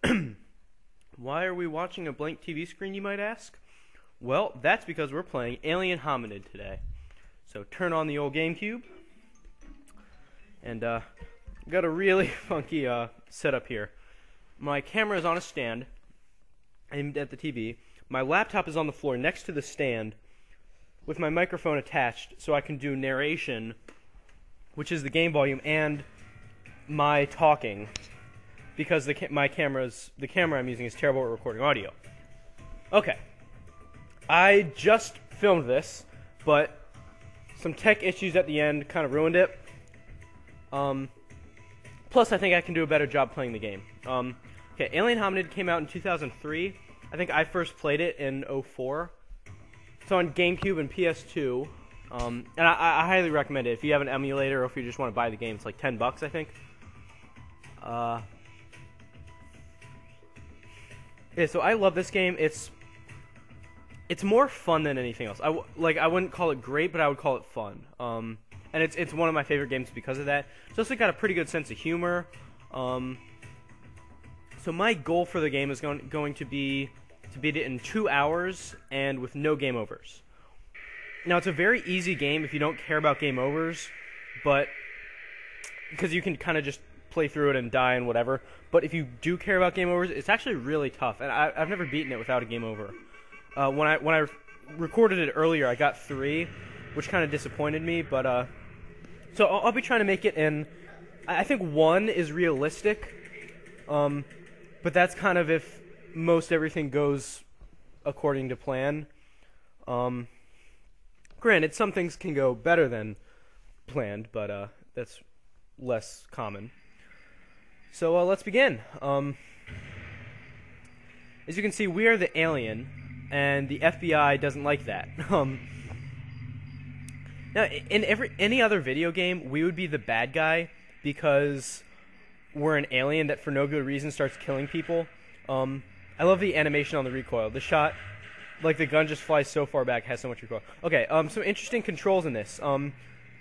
Why are we watching a blank TV screen, you might ask? Well, that's because we're playing Alien Hominid today. So turn on the old GameCube. And got a really funky setup here. My camera is on a stand aimed at the TV. My laptop is on the floor next to the stand with my microphone attached so I can do narration, which is the game volume, and my talking, because the camera I'm using is terrible at recording audio. Okay. I just filmed this, but some tech issues at the end kind of ruined it. Plus, I think I can do a better job playing the game. Okay, Alien Hominid came out in 2003. I think I first played it in 2004. It's on GameCube and PS2. And I highly recommend it if you have an emulator or if you just want to buy the game. It's like $10, I think. Yeah, so I love this game. It's more fun than anything else. I wouldn't call it great, but I would call it fun. And it's one of my favorite games because of that. It's also got a pretty good sense of humor. So my goal for the game is going to be to beat it in 2 hours and with no game overs. Now, it's a very easy game if you don't care about game overs, but because you can kind of just play through it and die and whatever. But if you do care about game overs, it's actually really tough, and I've never beaten it without a game over. When I recorded it earlier, I got 3, which kind of disappointed me. But so I'll be trying to make it in. I think 1 is realistic, but that's kind of if most everything goes according to plan. Granted, some things can go better than planned, but that's less common. So let's begin. As you can see, we are the alien, and the FBI doesn't like that. Now, in any other video game, we would be the bad guy because we're an alien that for no good reason starts killing people. I love the animation on the recoil. The shot, like the gun just flies so far back, has so much recoil. Okay, some interesting controls in this.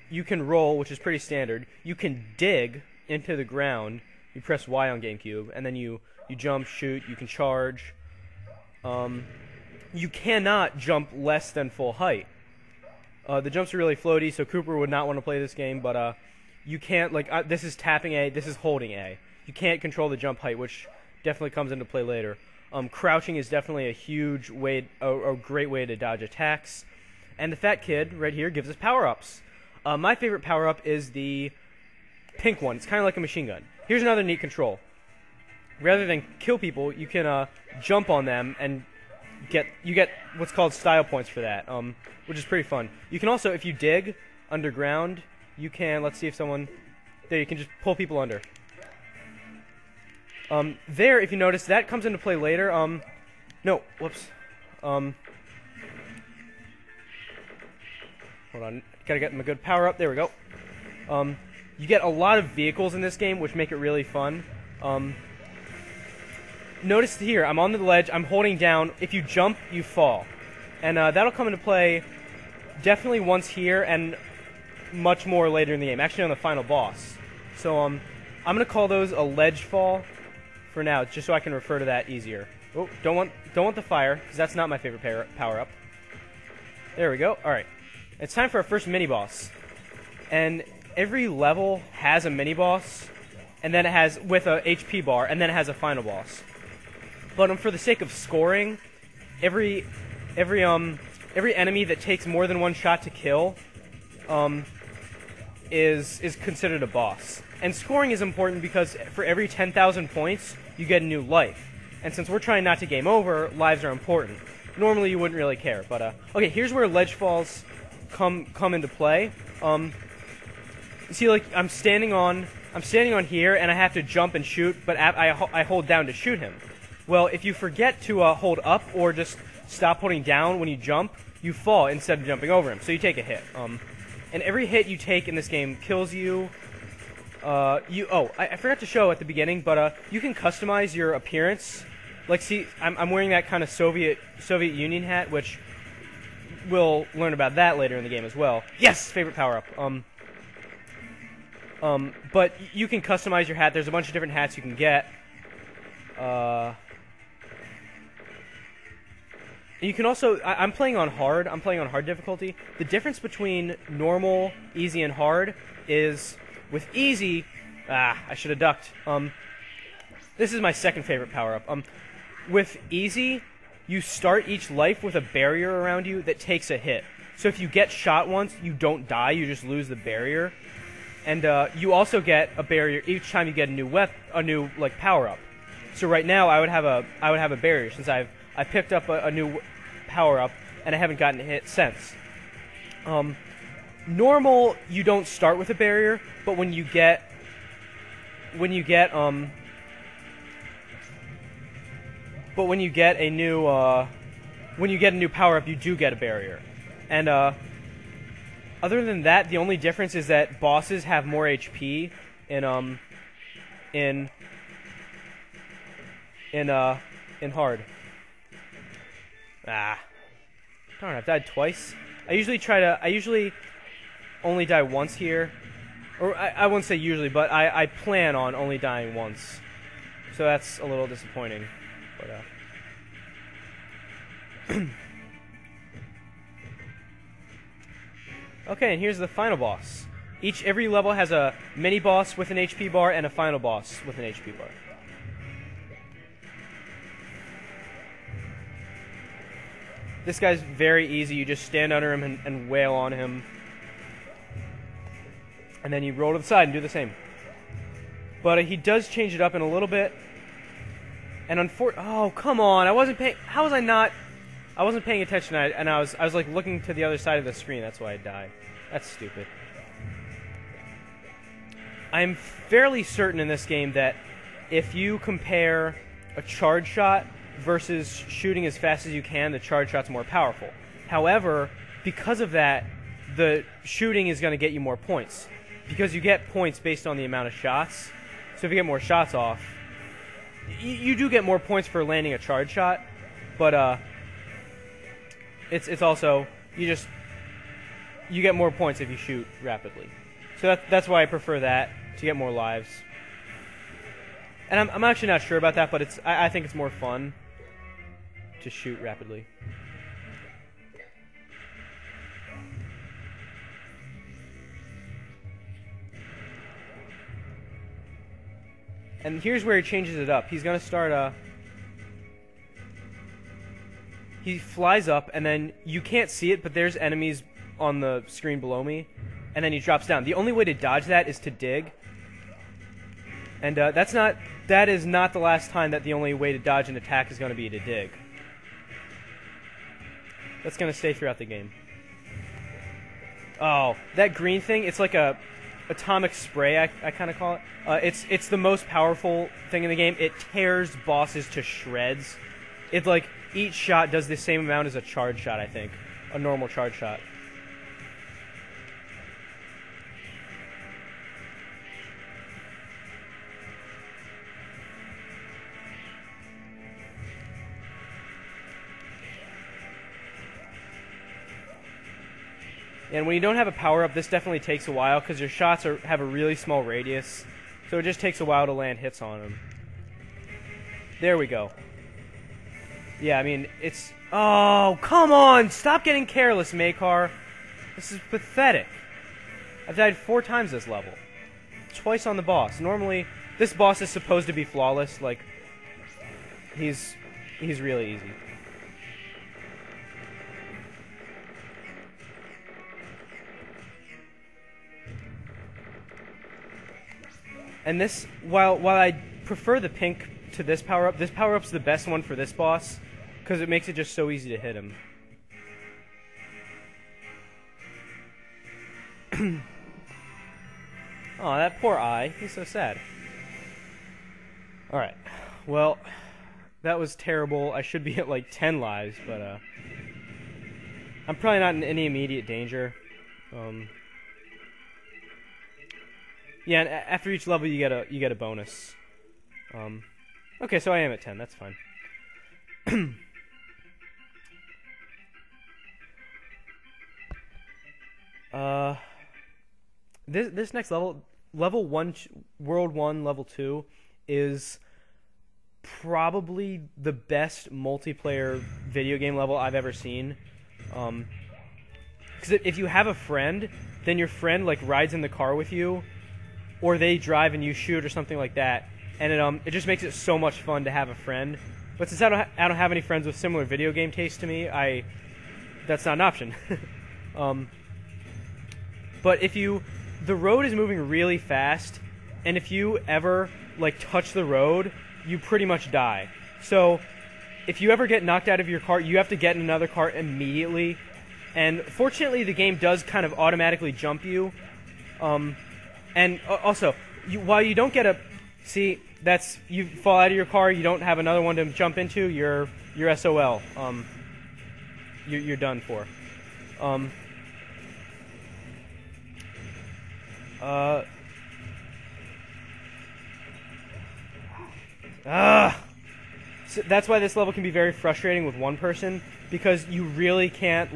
You can roll, which is pretty standard. You can dig into the ground. You press Y on GameCube, and then you jump, shoot, you can charge. You cannot jump less than full height. The jumps are really floaty, so Cooper would not want to play this game, but you can't, this is tapping A, this is holding A. You can't control the jump height, which definitely comes into play later. Crouching is definitely a huge way, a great way to dodge attacks. And the fat kid right here gives us power-ups. My favorite power-up is the pink one. It's kind of like a machine gun. Here's another neat control. Rather than kill people, you can jump on them and you get what's called style points for that, which is pretty fun. You can also, if you dig underground, you can, let's see if someone, there, you can just pull people under. There, if you notice, that comes into play later. No, whoops. Hold on, gotta get them a good power up. There we go. You get a lot of vehicles in this game, which make it really fun. Notice here, I'm on the ledge, I'm holding down. If you jump, you fall. And that'll come into play definitely once here and much more later in the game, actually on the final boss. So I'm going to call those a ledge fall for now, just so I can refer to that easier. Oh, don't want the fire, because that's not my favorite power-up. There we go. All right. It's time for our first mini-boss. And every level has a mini-boss, and then it has, with a HP bar, and then it has a final boss. But for the sake of scoring, every enemy that takes more than one shot to kill is considered a boss. And scoring is important because for every 10,000 points, you get a new life. And since we're trying not to game over, lives are important. Normally, you wouldn't really care. But okay, here's where ledge falls come into play. You see, like I'm standing on here, and I have to jump and shoot, but I hold down to shoot him. Well, if you forget to hold up or just stop holding down when you jump, you fall instead of jumping over him, so you take a hit. And every hit you take in this game kills you. I forgot to show at the beginning, but you can customize your appearance. Like, see, I'm wearing that kind of Soviet Union hat, which we'll learn about that later in the game as well. Yes, favorite power-up. But you can customize your hat. There's a bunch of different hats you can get. You can also... I'm playing on hard. I'm playing on hard difficulty. The difference between normal, easy, and hard is... With easy... I should have ducked. This is my second favorite power-up. With easy, you start each life with a barrier around you that takes a hit. So if you get shot once, you don't die. You just lose the barrier. And you also get a barrier each time you get a new power-up. So right now, I would have a barrier since I picked up a new power-up, and I haven't gotten hit since. Normal, you don't start with a barrier, but when you get a new power-up, you do get a barrier. And other than that, the only difference is that bosses have more HP in hard. Darn, I've died twice. I usually only die once here. Or I won't say usually, but I plan on only dying once. So that's a little disappointing. But okay, and here's the final boss. Every level has a mini boss with an HP bar and a final boss with an HP bar. This guy's very easy. You just stand under him and wail on him. And then you roll to the side and do the same. But he does change it up in a little bit. And oh, come on. I wasn't paying... How was I not... I wasn't paying attention, and I was like looking to the other side of the screen. That's why I died. That's stupid. I'm fairly certain in this game that if you compare a charge shot versus shooting as fast as you can, the charge shot's more powerful. However, because of that, the shooting is going to get you more points. Because you get points based on the amount of shots. So if you get more shots off, you do get more points for landing a charge shot. But it's also you get more points if you shoot rapidly. So that's why I prefer that to get more lives. And I'm actually not sure about that, but I think it's more fun to shoot rapidly. And here's where he changes it up. He's gonna start he flies up, and then you can't see it, but there's enemies on the screen below me, and then he drops down. The only way to dodge that is to dig, and that is not the last time that the only way to dodge an attack is going to be to dig. That's going to stay throughout the game. Oh, that green thing, it's like a atomic spray, I kind of call it. It's the most powerful thing in the game. It tears bosses to shreds. It's like each shot does the same amount as a charge shot, I think. A normal charge shot. And when you don't have a power-up, this definitely takes a while because your shots have a really small radius. So it just takes a while to land hits on them. There we go. Yeah, I mean, it's... Oh, come on! Stop getting careless, Makar. This is pathetic. I've died 4 times this level. Twice on the boss. Normally, this boss is supposed to be flawless. Like, he's really easy. And this, while I prefer the pink to this power-up's the best one for this boss, because it makes it just so easy to hit him. Oh, that poor eye. He's so sad. Alright. Well, that was terrible. I should be at like 10 lives, but I'm probably not in any immediate danger. Yeah, and after each level you get a bonus. Okay, so I am at 10. That's fine. This next level, level 1, World 1, level 2, is probably the best multiplayer video game level I've ever seen. Because if you have a friend, then your friend like rides in the car with you, or they drive and you shoot or something like that, and it just makes it so much fun to have a friend. But since I don't have any friends with similar video game taste to me, that's not an option. But the road is moving really fast, and if you ever like touch the road, you pretty much die. So if you ever get knocked out of your car, you have to get in another car immediately. And fortunately, the game does kind of automatically jump you. And also, while you don't get you fall out of your car, you don't have another one to jump into, you're SOL. You're done for. So that's why this level can be very frustrating with one person, because you really can't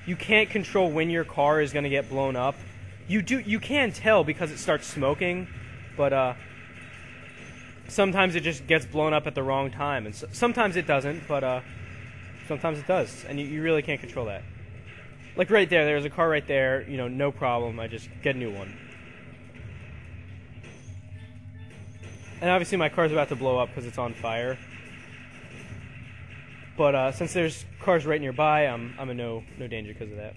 you can't control when your car is going to get blown up. You can tell because it starts smoking, but sometimes it just gets blown up at the wrong time, and sometimes it doesn't, but sometimes it does, and you really can't control that. Like right there's a car right there, no problem. I just get a new one. And obviously my car's about to blow up because it's on fire. But since there's cars right nearby, I'm in no danger because of that.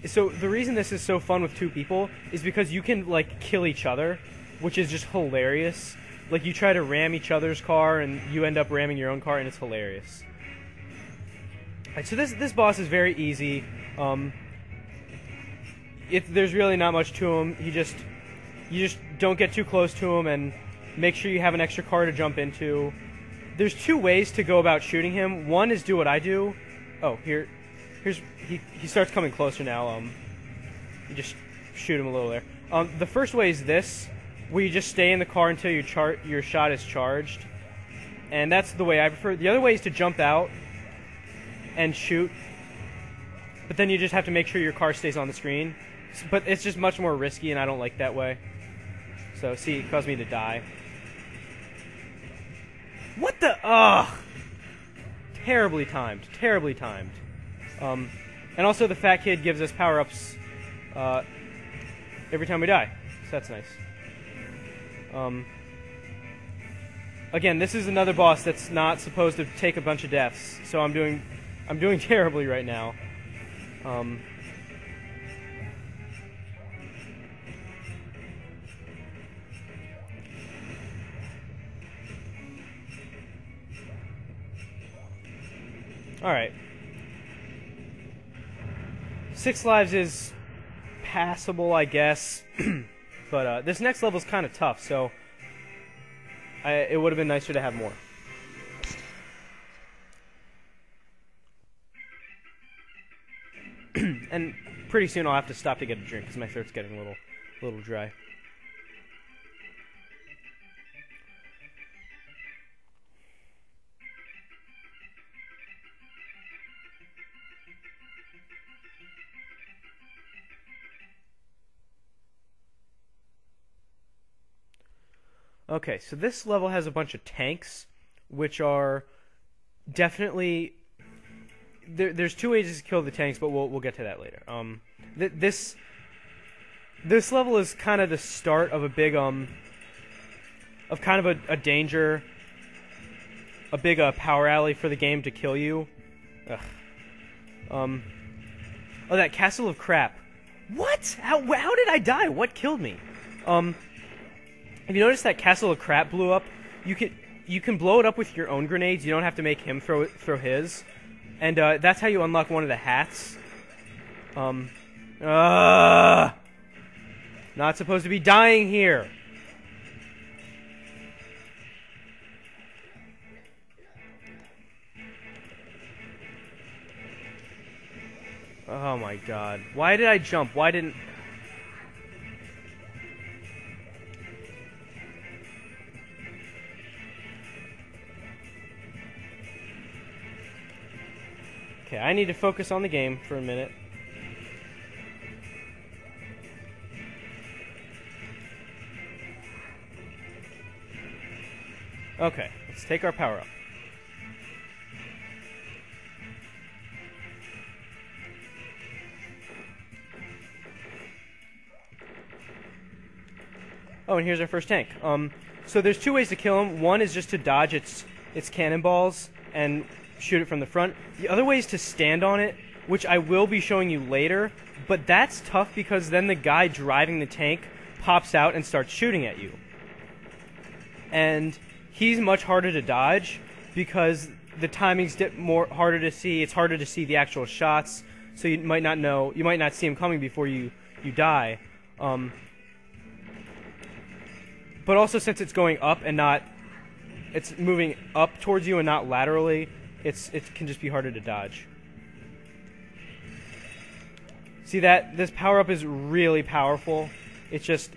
So the reason this is so fun with two people is because you can kill each other, which is just hilarious. Like you try to ram each other's car and you end up ramming your own car, and it's hilarious. Alright, so this boss is very easy. There's really not much to him. You just don't get too close to him, and make sure you have an extra car to jump into. There's two ways to go about shooting him. One is do what I do. Oh, he starts coming closer now. You just shoot him a little there. The first way is this, where you just stay in the car until your shot is charged, and that's the way I prefer. The other way is to jump out and shoot, but then you just have to make sure your car stays on the screen. But it's just much more risky, and I don't like that way. So, see, it caused me to die. What the? Ugh! Terribly timed. Terribly timed. And also, the fat kid gives us power-ups every time we die. So that's nice. Again, this is another boss that's not supposed to take a bunch of deaths. So I'm doing terribly right now. Alright. 6 lives is passable, I guess. But this next level is kind of tough, so it would have been nicer to have more. And pretty soon I'll have to stop to get a drink because my throat's getting a little dry. Okay, so this level has a bunch of tanks, which are definitely... There's two ways to kill the tanks, but we'll get to that later. This level is kind of the start of a big of kind of a danger, a big power alley for the game to kill you. Ugh. Oh, that castle of crap. What? How did I die? What killed me? Have you noticed that castle of crap blew up? You can blow it up with your own grenades. You don't have to make him throw his. And that's how you unlock one of the hats. Not supposed to be dying here. Oh my god. Why did I jump? Why didn't... Okay, I need to focus on the game for a minute. Okay, let's take our power up. Oh, and here's our first tank. So there's two ways to kill him. One is just to dodge its cannonballs and shoot it from the front. The other way is to stand on it, which I will be showing you later. But that's tough because then the guy driving the tank pops out and starts shooting at you. And he's much harder to dodge because the timing's harder to see. It's harder to see the actual shots, so you might not see him coming before you die. But also, since it's going up and it's moving up towards you and not laterally, it can just be harder to dodge. See that? This power-up is really powerful. It's just,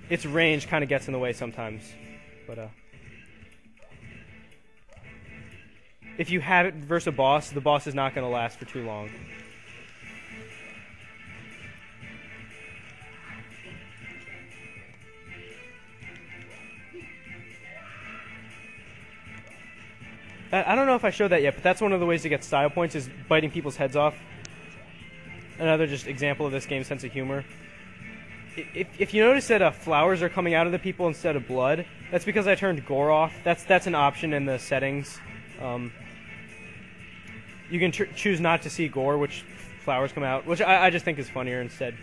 its range kind of gets in the way sometimes. But, if you have it versus a boss, the boss is not going to last for too long. I don't know if I showed that yet, but that's one of the ways to get style points is biting people's heads off. Another just example of this game's sense of humor. If you notice that flowers are coming out of the people instead of blood, that's because I turned gore off. That's an option in the settings. You can choose not to see gore, which flowers come out, which I just think is funnier instead.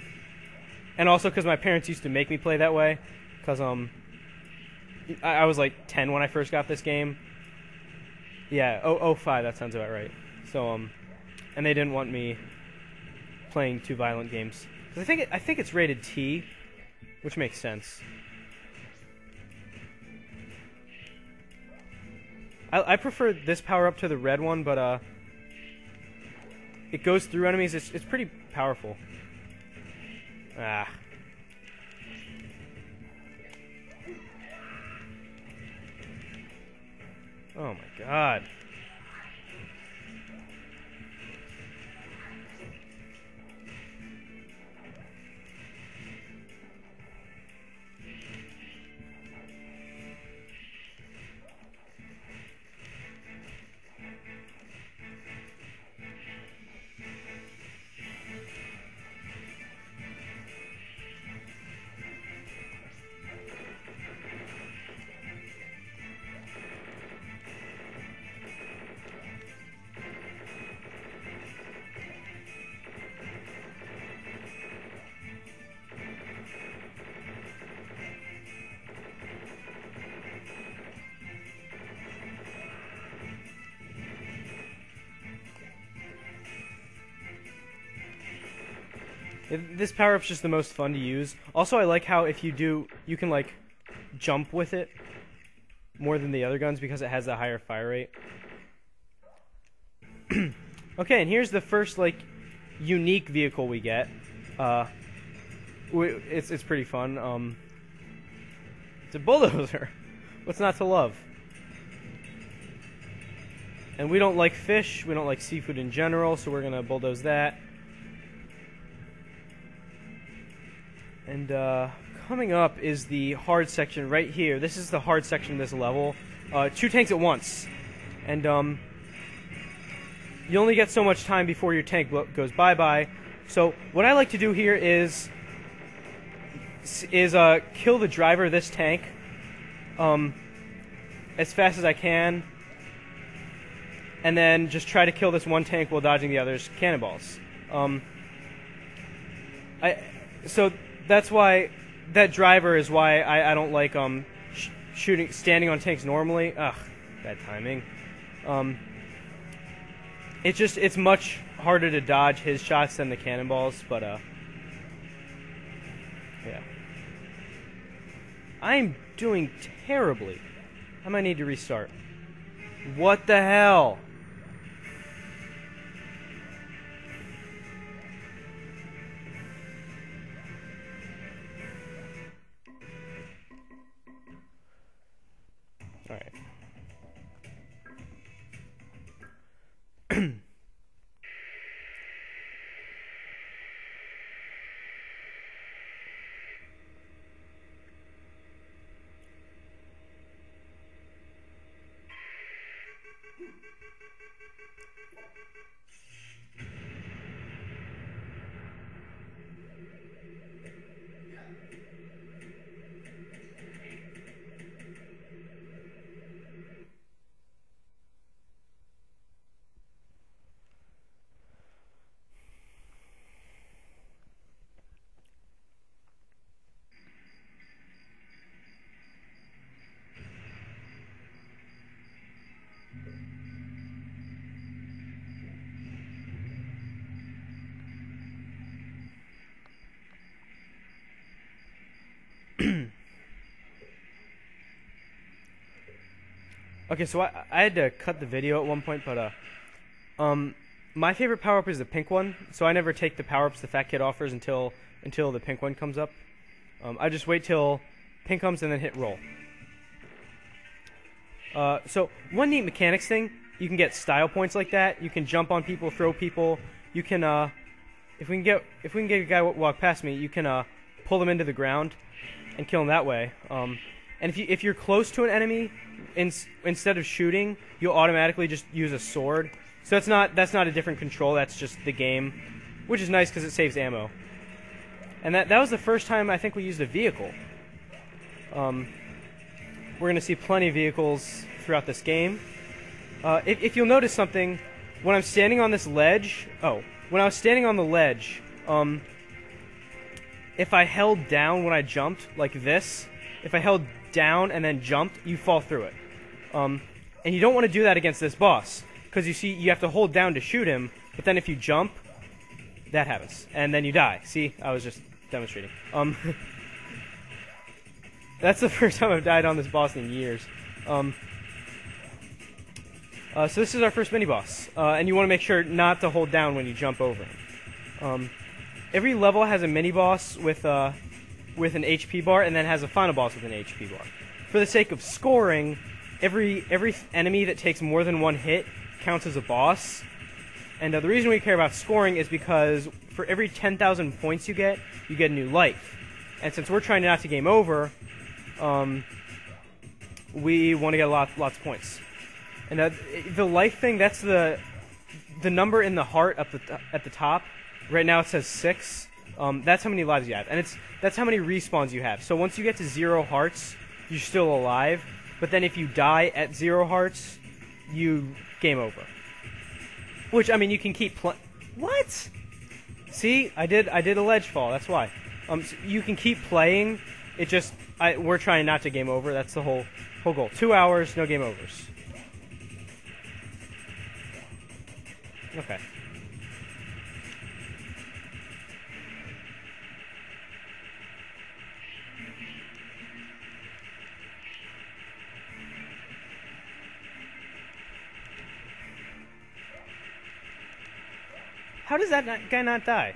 And also because my parents used to make me play that way, because I was like 10 when I first got this game. Yeah, 05, that sounds about right. So, and they didn't want me playing too violent games. 'Cause I think it's rated T, which makes sense. I prefer this power-up to the red one, but, it goes through enemies. It's pretty powerful. Ah. Oh my god. This power-up's just the most fun to use. Also, I like how if you do, you can, like, jump with it more than the other guns because it has a higher fire rate. Okay, and here's the first, like, unique vehicle we get. It's pretty fun. It's a bulldozer. What's not to love? And we don't like fish. We don't like seafood in general, so we're going to bulldoze that. And coming up is the hard section right here. This is the hard section of this level. 2 tanks at once. And you only get so much time before your tank goes bye-bye. So what I like to do here is kill the driver of this tank as fast as I can. And then just try to kill this one tank while dodging the other's cannonballs. So that's why that driver is why I don't like standing on tanks normally. Ugh, bad timing. It's much harder to dodge his shots than the cannonballs, but yeah. I'm doing terribly. I might need to restart. What the hell? Alright. Okay, so I had to cut the video at one point, but my favorite power-up is the pink one, so I never take the power-ups the Fat Kid offers until the pink one comes up. I just wait till pink comes and then hit roll. So one neat mechanics thing, you can get style points like that. You can jump on people, throw people. You can if we can get a guy walk past me, you can pull them into the ground and kill them that way. And if you're close to an enemy, instead of shooting, you'll automatically just use a sword. So that's not a different control. That's just the game, which is nice because it saves ammo. And that was the first time I think we used a vehicle. We're gonna see plenty of vehicles throughout this game. If you'll notice something, when I'm standing on this ledge, when I was standing on the ledge, if I held down when I jumped like this, if I held down and then jumped, you fall through it. And you don't want to do that against this boss, because you have to hold down to shoot him, but then if you jump, that happens, and then you die. See, I was just demonstrating. That's the first time I've died on this boss in years. So this is our first mini-boss, and you want to make sure not to hold down when you jump over him. Every level has a mini-boss with an HP bar, and then has a final boss with an HP bar. For the sake of scoring, every enemy that takes more than one hit counts as a boss. And the reason we care about scoring is because for every 10,000 points you get a new life. And since we're trying not to game over, we want to get lots of points. And the life thing, that's the number in the heart at the top. Right now it says 6. That's how many lives you have, and that's how many respawns you have. So once you get to 0 hearts, you're still alive. But then if you die at 0 hearts, you game over. Which, I mean, you can keep What? See, I did a ledge fall. That's why. So you can keep playing. It just we're trying not to game over. That's the whole goal. 2 hours, no game overs. Okay. How does that guy not die?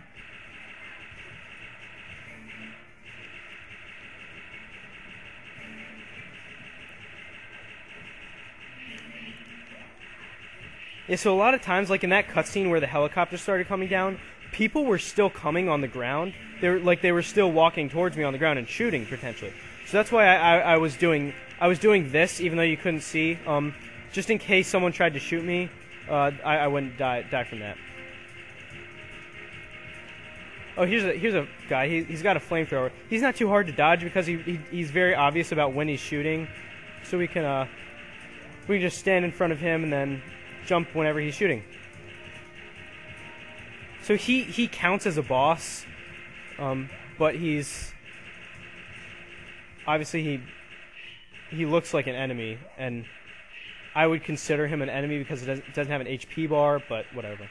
Yeah, so a lot of times, like in that cutscene where the helicopter started coming down, people were still coming on the ground. They were still walking towards me on the ground and shooting potentially. So that's why I was doing this, even though you couldn't see, just in case someone tried to shoot me, I wouldn't die from that. Oh, here's a guy. He's got a flamethrower. He's not too hard to dodge because he's very obvious about when he's shooting. So we can just stand in front of him and then jump whenever he's shooting. So he counts as a boss, but he's obviously he looks like an enemy, and I would consider him an enemy because it doesn't have an HP bar, but whatever.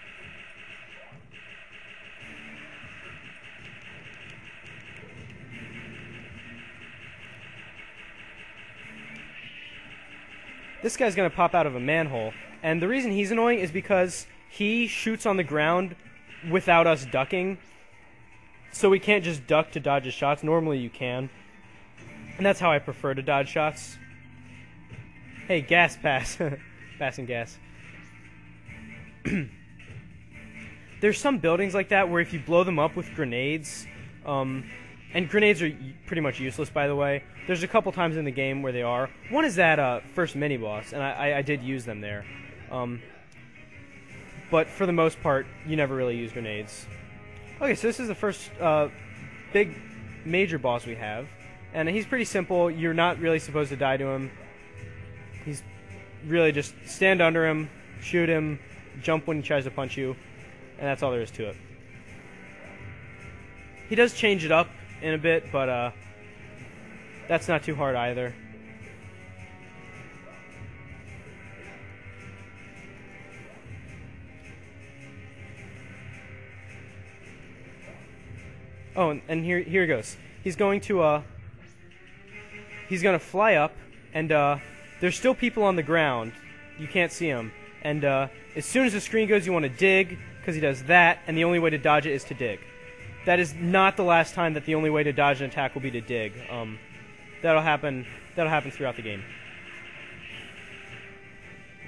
This guy's going to pop out of a manhole, and the reason he's annoying is because he shoots on the ground without us ducking, so we can't just duck to dodge his shots. Normally you can, and that's how I prefer to dodge shots. Hey, gas pass. Passing gas. There's some buildings like that where if you blow them up with grenades, and grenades are pretty much useless, by the way. There's a couple times in the game where they are. One is that first mini-boss, and I did use them there. But for the most part, you never really use grenades. Okay, so this is the first big major boss we have, and he's pretty simple. You're not really supposed to die to him. He's really just stand under him, shoot him, jump when he tries to punch you, and that's all there is to it. He does change it up in a bit, but that's not too hard either. Oh, and here it goes. He's going to fly up, and there's still people on the ground. You can't see them. And as soon as the screen goes, you want to dig, because he does that, and the only way to dodge it is to dig. That is not the last time that the only way to dodge an attack will be to dig. That'll happen throughout the game.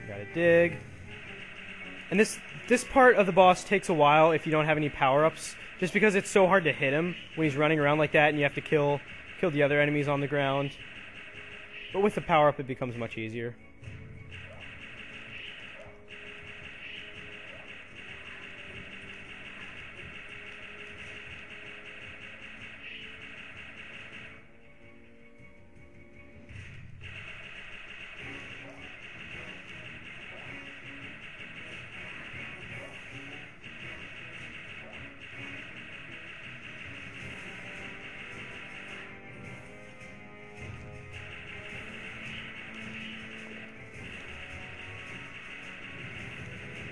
You gotta dig. And this part of the boss takes a while if you don't have any power-ups, just because it's so hard to hit him when he's running around like that, and you have to kill the other enemies on the ground. But with the power-up, it becomes much easier.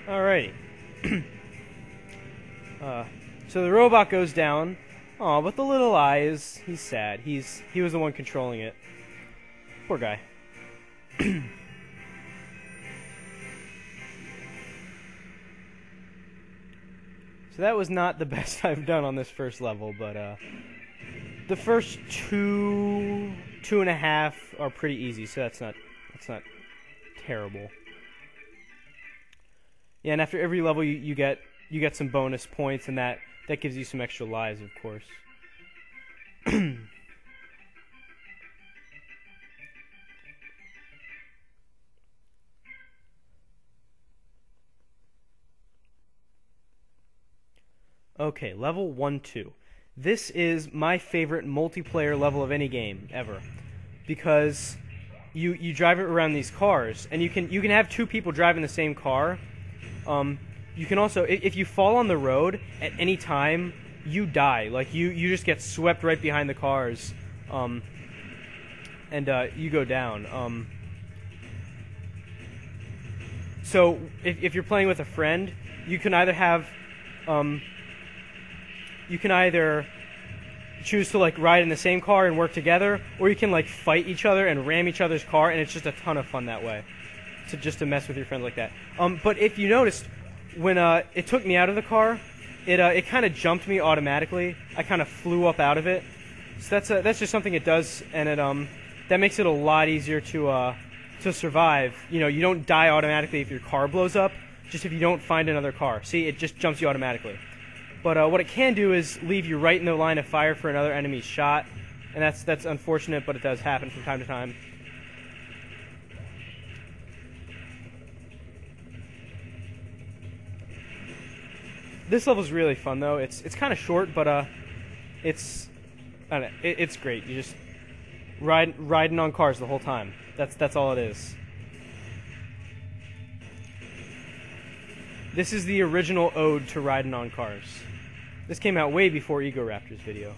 Alrighty. So the robot goes down. Aw, but the little eyes, he's sad. He was the one controlling it. Poor guy. So that was not the best I've done on this first level, but the first two and a half are pretty easy, so that's not terrible. Yeah, and after every level you get some bonus points, and that gives you some extra lives, of course. Okay, level 1-2. This is my favorite multiplayer level of any game ever, because you drive it around these cars, and you can have two people driving the same car. You can also, if you fall on the road at any time, you die. Like, you just get swept right behind the cars, and you go down. So if you're playing with a friend, you can either choose to like ride in the same car and work together, or you can like fight each other and ram each other's car, and it's just a ton of fun that way. To mess with your friends like that. But if you noticed, when it took me out of the car, it kind of jumped me automatically. I kind of flew up out of it. So that's just something it does, and that makes it a lot easier to survive. You know, you don't die automatically if your car blows up, just if you don't find another car. See, it just jumps you automatically. But what it can do is leave you right in the line of fire for another enemy's shot, and that's unfortunate, but it does happen from time to time. This level's really fun though. It's kind of short, but it's great. You just riding on cars the whole time. That's all it is. This is the original ode to riding on cars. This came out way before Ego Raptor's video.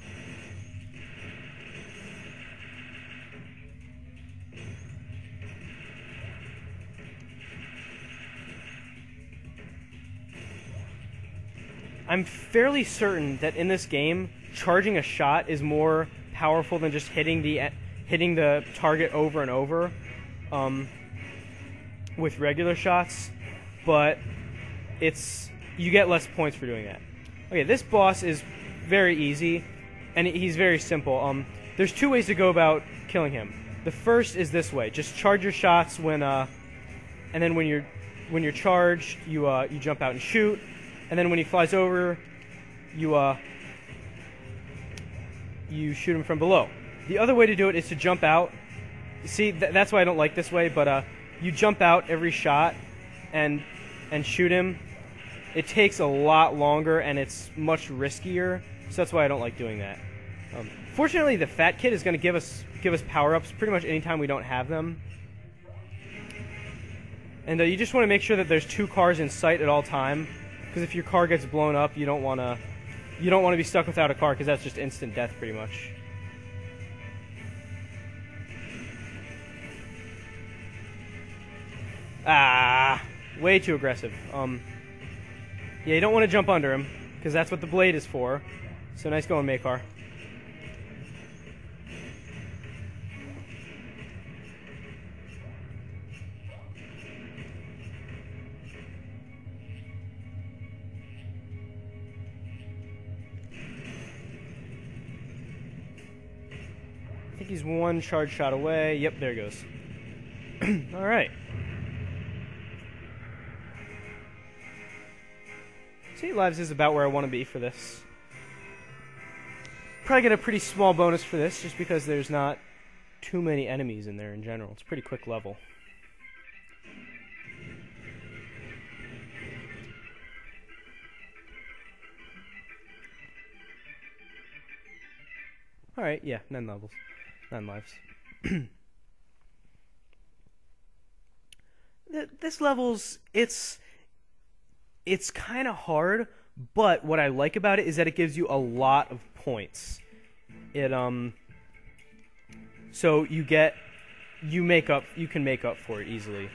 I'm fairly certain that in this game, charging a shot is more powerful than just hitting the target over and over with regular shots, but you get less points for doing that. Okay, this boss is very easy, and he's very simple. There's two ways to go about killing him. The first is this way: just charge your shots and then when you're charged, you jump out and shoot. And then when he flies over, you shoot him from below. The other way to do it is to jump out. See, that's why I don't like this way, but you jump out every shot, and shoot him, it takes a lot longer and it's much riskier. So that's why I don't like doing that. Fortunately, the Fat Kid is going to give us power-ups pretty much anytime we don't have them. And you just want to make sure that there's 2 cars in sight at all time, because if your car gets blown up, you don't want to be stuck without a car, because that's just instant death pretty much. Ah, way too aggressive. Yeah, you don't want to jump under him, because that's what the blade is for. So nice going, Makar. I think he's 1 charge shot away. Yep, there he goes. All right. So 8 lives is about where I want to be for this. Probably get a pretty small bonus for this, just because there's not too many enemies in there in general. It's a pretty quick level. Alright, yeah, 9 levels. 9 lives. This level's, it's kind of hard, but what I like about it is that it gives you a lot of points. So you can make up for it easily.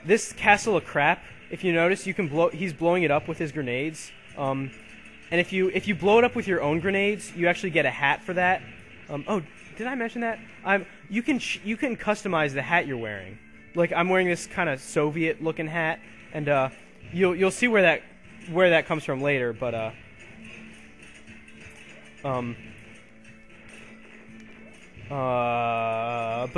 This castle of crap, if you notice, he's blowing it up with his grenades. And if you blow it up with your own grenades, you actually get a hat for that. Oh, did I mention that? You can customize the hat you're wearing. Like, I'm wearing this kind of Soviet-looking hat, and you'll see where that comes from later. But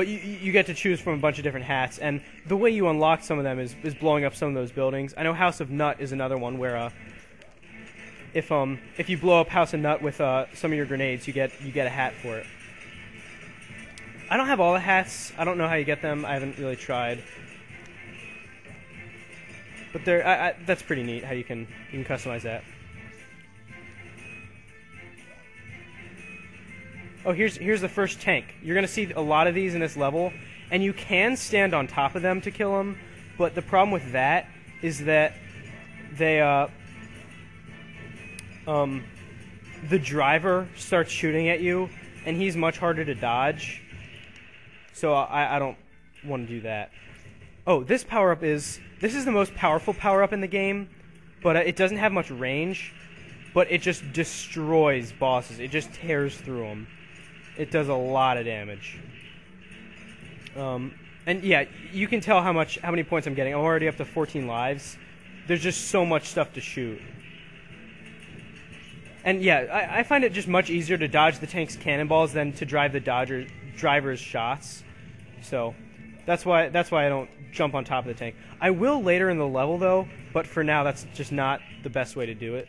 you get to choose from a bunch of different hats, and the way you unlock some of them is blowing up some of those buildings. I know House of Nut is another one where if you blow up House of Nut with some of your grenades, you get a hat for it. I don't have all the hats. I don't know how you get them. I haven't really tried. But that's pretty neat how you can customize that. Oh, here's the first tank. You're gonna see a lot of these in this level, and you can stand on top of them to kill them. But the problem with that is that the driver starts shooting at you, and he's much harder to dodge. So I don't want to do that. Oh, this power-up is the most powerful power-up in the game, but it doesn't have much range, but it just destroys bosses. It just tears through them. It does a lot of damage. And yeah, you can tell how many points I'm getting. I'm already up to 14 lives. There's just so much stuff to shoot. And yeah, I find it just much easier to dodge the tank's cannonballs than to drive the driver's shots. So that's why I don't jump on top of the tank. I will later in the level though, but for now that's just not the best way to do it.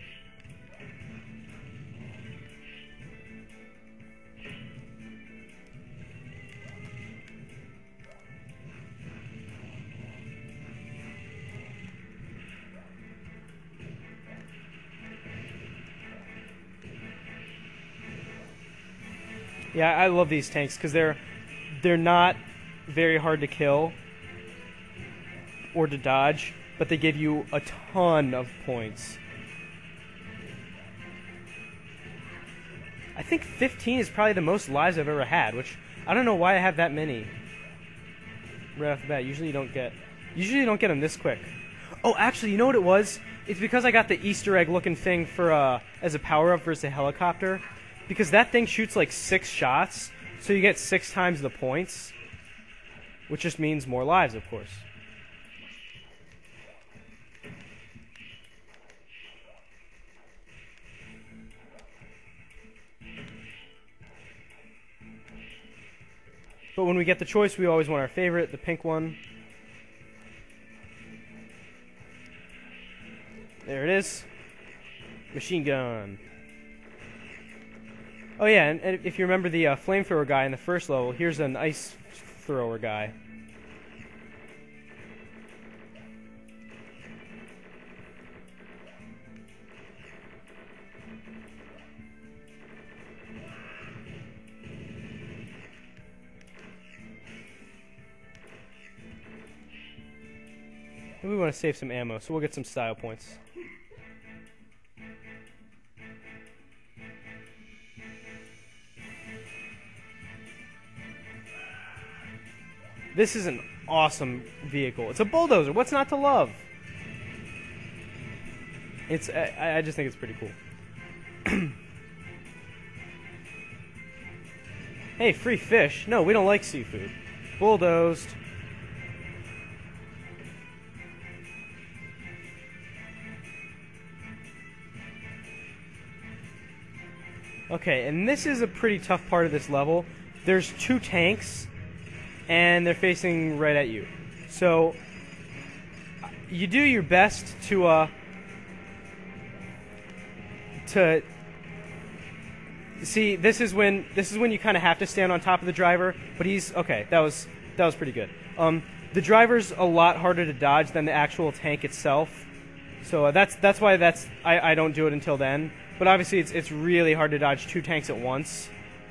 Yeah, I love these tanks because they're not very hard to kill or to dodge, but they give you a ton of points. I think 15 is probably the most lives I've ever had, which I don't know why I have that many right off the bat. Usually you don't get them this quick. Oh, actually, you know what it was? It's because I got the Easter egg looking thing for as a power-up versus a helicopter. Because that thing shoots like 6 shots, so you get 6 times the points, which just means more lives, of course. But when we get the choice, we always want our favorite, the pink one. There it is. Machine gun. Oh yeah, and if you remember the flamethrower guy in the first level, here's an ice thrower guy. we want to save some ammo, so we'll get some style points. This is an awesome vehicle. It's a bulldozer. What's not to love? I just think it's pretty cool. Hey, free fish. No, we don't like seafood. Bulldozed. Okay, and this is a pretty tough part of this level. There's 2 tanks, and they're facing right at you. So, you do your best to see. This is when you kind of have to stand on top of the driver. But he's okay. That was pretty good. The driver's a lot harder to dodge than the actual tank itself. So that's why I don't do it until then. But obviously it's really hard to dodge 2 tanks at once.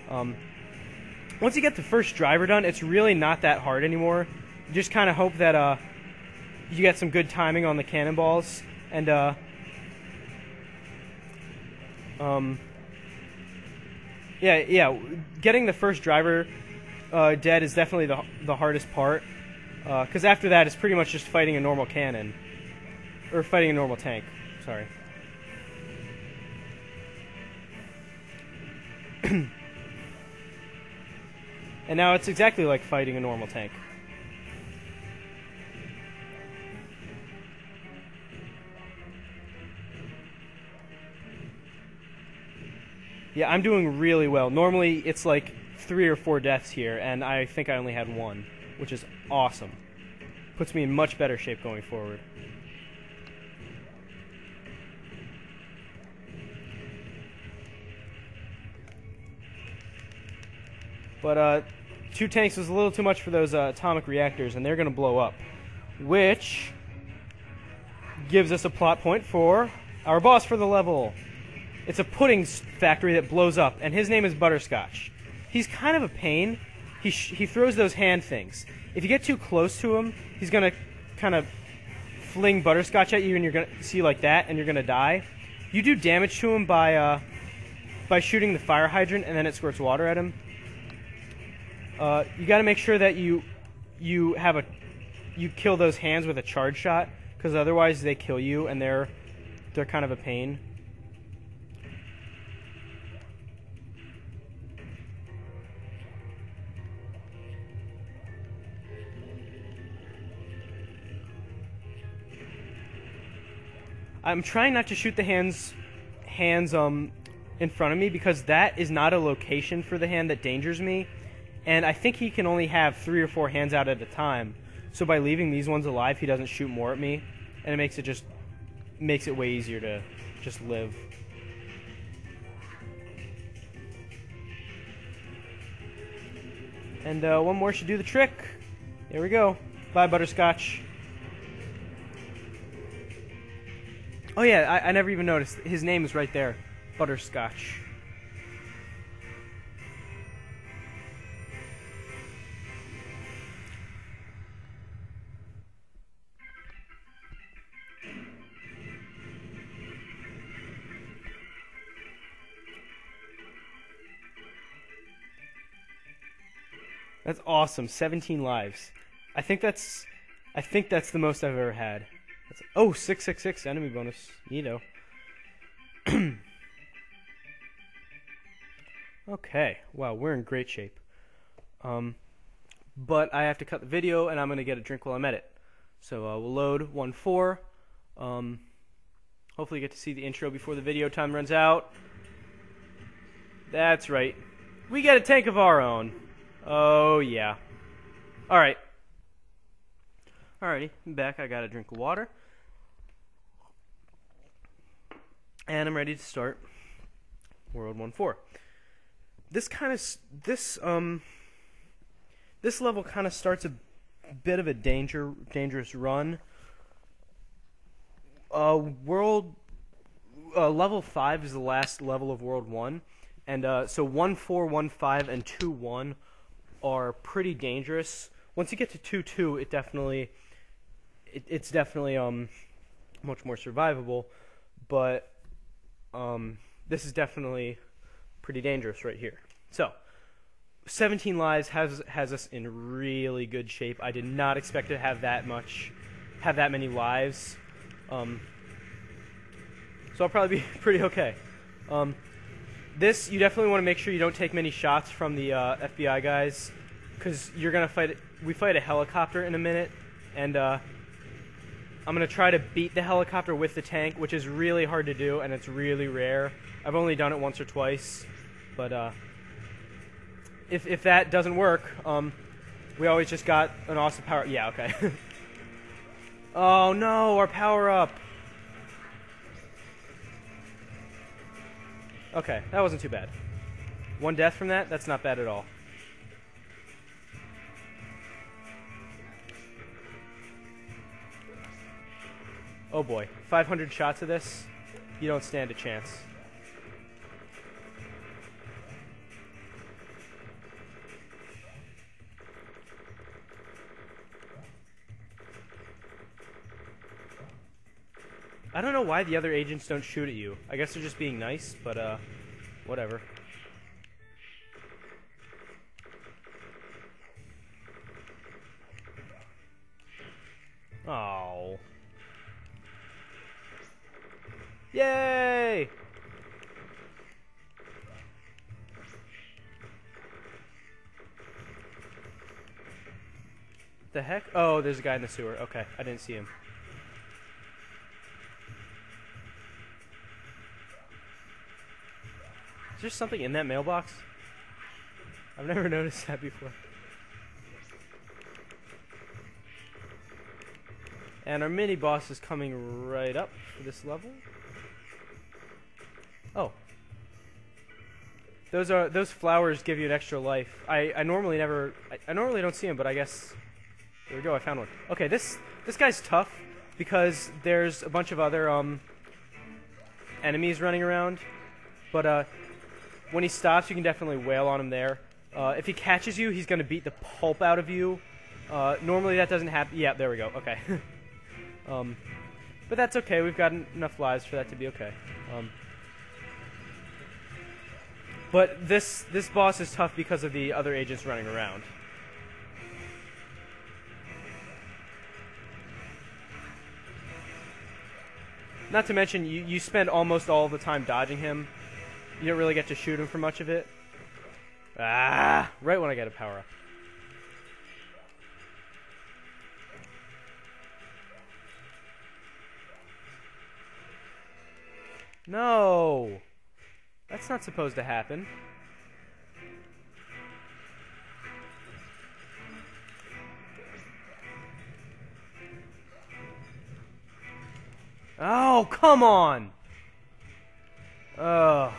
Once you get the first driver done, it's really not that hard anymore. You just kind of hope that you get some good timing on the cannonballs, and yeah, getting the first driver dead is definitely the hardest part, because after that it's pretty much just fighting a normal cannon, or fighting a normal tank. Sorry. And now it's exactly like fighting a normal tank. Yeah, I'm doing really well. Normally it's like 3 or 4 deaths here, and I think I only had 1, which is awesome. Puts me in much better shape going forward. But 2 tanks was a little too much for those atomic reactors, and they're going to blow up. Which gives us a plot point for our boss for the level. It's a pudding factory that blows up, and his name is Butterscotch. He's kind of a pain. He throws those hand things. If you get too close to him, he's going to kind of fling butterscotch at you, and you're going to see like that, and you're going to die. You do damage to him by shooting the fire hydrant, and then it squirts water at him. You got to make sure that you kill those hands with a charge shot, because otherwise they kill you, and they're kind of a pain. I'm trying not to shoot the hands in front of me, because that is not a location for the hand that dangers me. And I think he can only have 3 or 4 hands out at a time. So by leaving these ones alive, he doesn't shoot more at me, and it makes it way easier to just live. And one more should do the trick. There we go. Bye, Butterscotch. Oh yeah, I never even noticed. His name is right there. Butterscotch. That's awesome. 17 lives. I think that's the most I've ever had. Oh, 666 enemy bonus. Neato. Okay. Wow, we're in great shape. But I have to cut the video, and I'm going to get a drink while I'm at it. So we'll load 1-4. Hopefully you get to see the intro before the video time runs out. That's right. We get a tank of our own. Oh, yeah. Alright. Alrighty, I'm back. I got a drink of water. And I'm ready to start World 1-4. This level kind of starts a bit of a dangerous run. Level 5 is the last level of World 1, and so 1-4, 1-5, and 2-1 are pretty dangerous. Once you get to 2-2, it's definitely much more survivable, but this is definitely pretty dangerous right here. So 17 lives has us in really good shape. I did not expect to have that many lives. So I'll probably be pretty okay. This, you definitely want to make sure you don't take many shots from the FBI guys, because you're gonna fight. We fight a helicopter in a minute, and I'm gonna try to beat the helicopter with the tank, which is really hard to do, and it's really rare. I've only done it once or twice, but if that doesn't work, we always just got an awesome power. Yeah, okay. Oh no, our power up. Okay, that wasn't too bad. One death from that? That's not bad at all. Oh boy, 500 shots of this? You don't stand a chance. I don't know why the other agents don't shoot at you. I guess they're just being nice, but whatever. Oh. Yay! The heck? Oh, there's a guy in the sewer. Okay, I didn't see him. Is there something in that mailbox? I've never noticed that before. And our mini boss is coming right up for this level. Oh. Those flowers give you an extra life. I normally don't see them, but I guess there we go, I found one. Okay, this guy's tough because there's a bunch of other enemies running around. But when he stops, you can definitely wail on him there. If he catches you, he's going to beat the pulp out of you. Normally that doesn't happen. Yeah, there we go. Okay. But that's okay. We've got enough lives for that to be okay. But this boss is tough because of the other agents running around. Not to mention, you spend almost all the time dodging him. You don't really get to shoot him for much of it. Ah! Right when I get a power-up. No! That's not supposed to happen. Oh, come on! Ugh.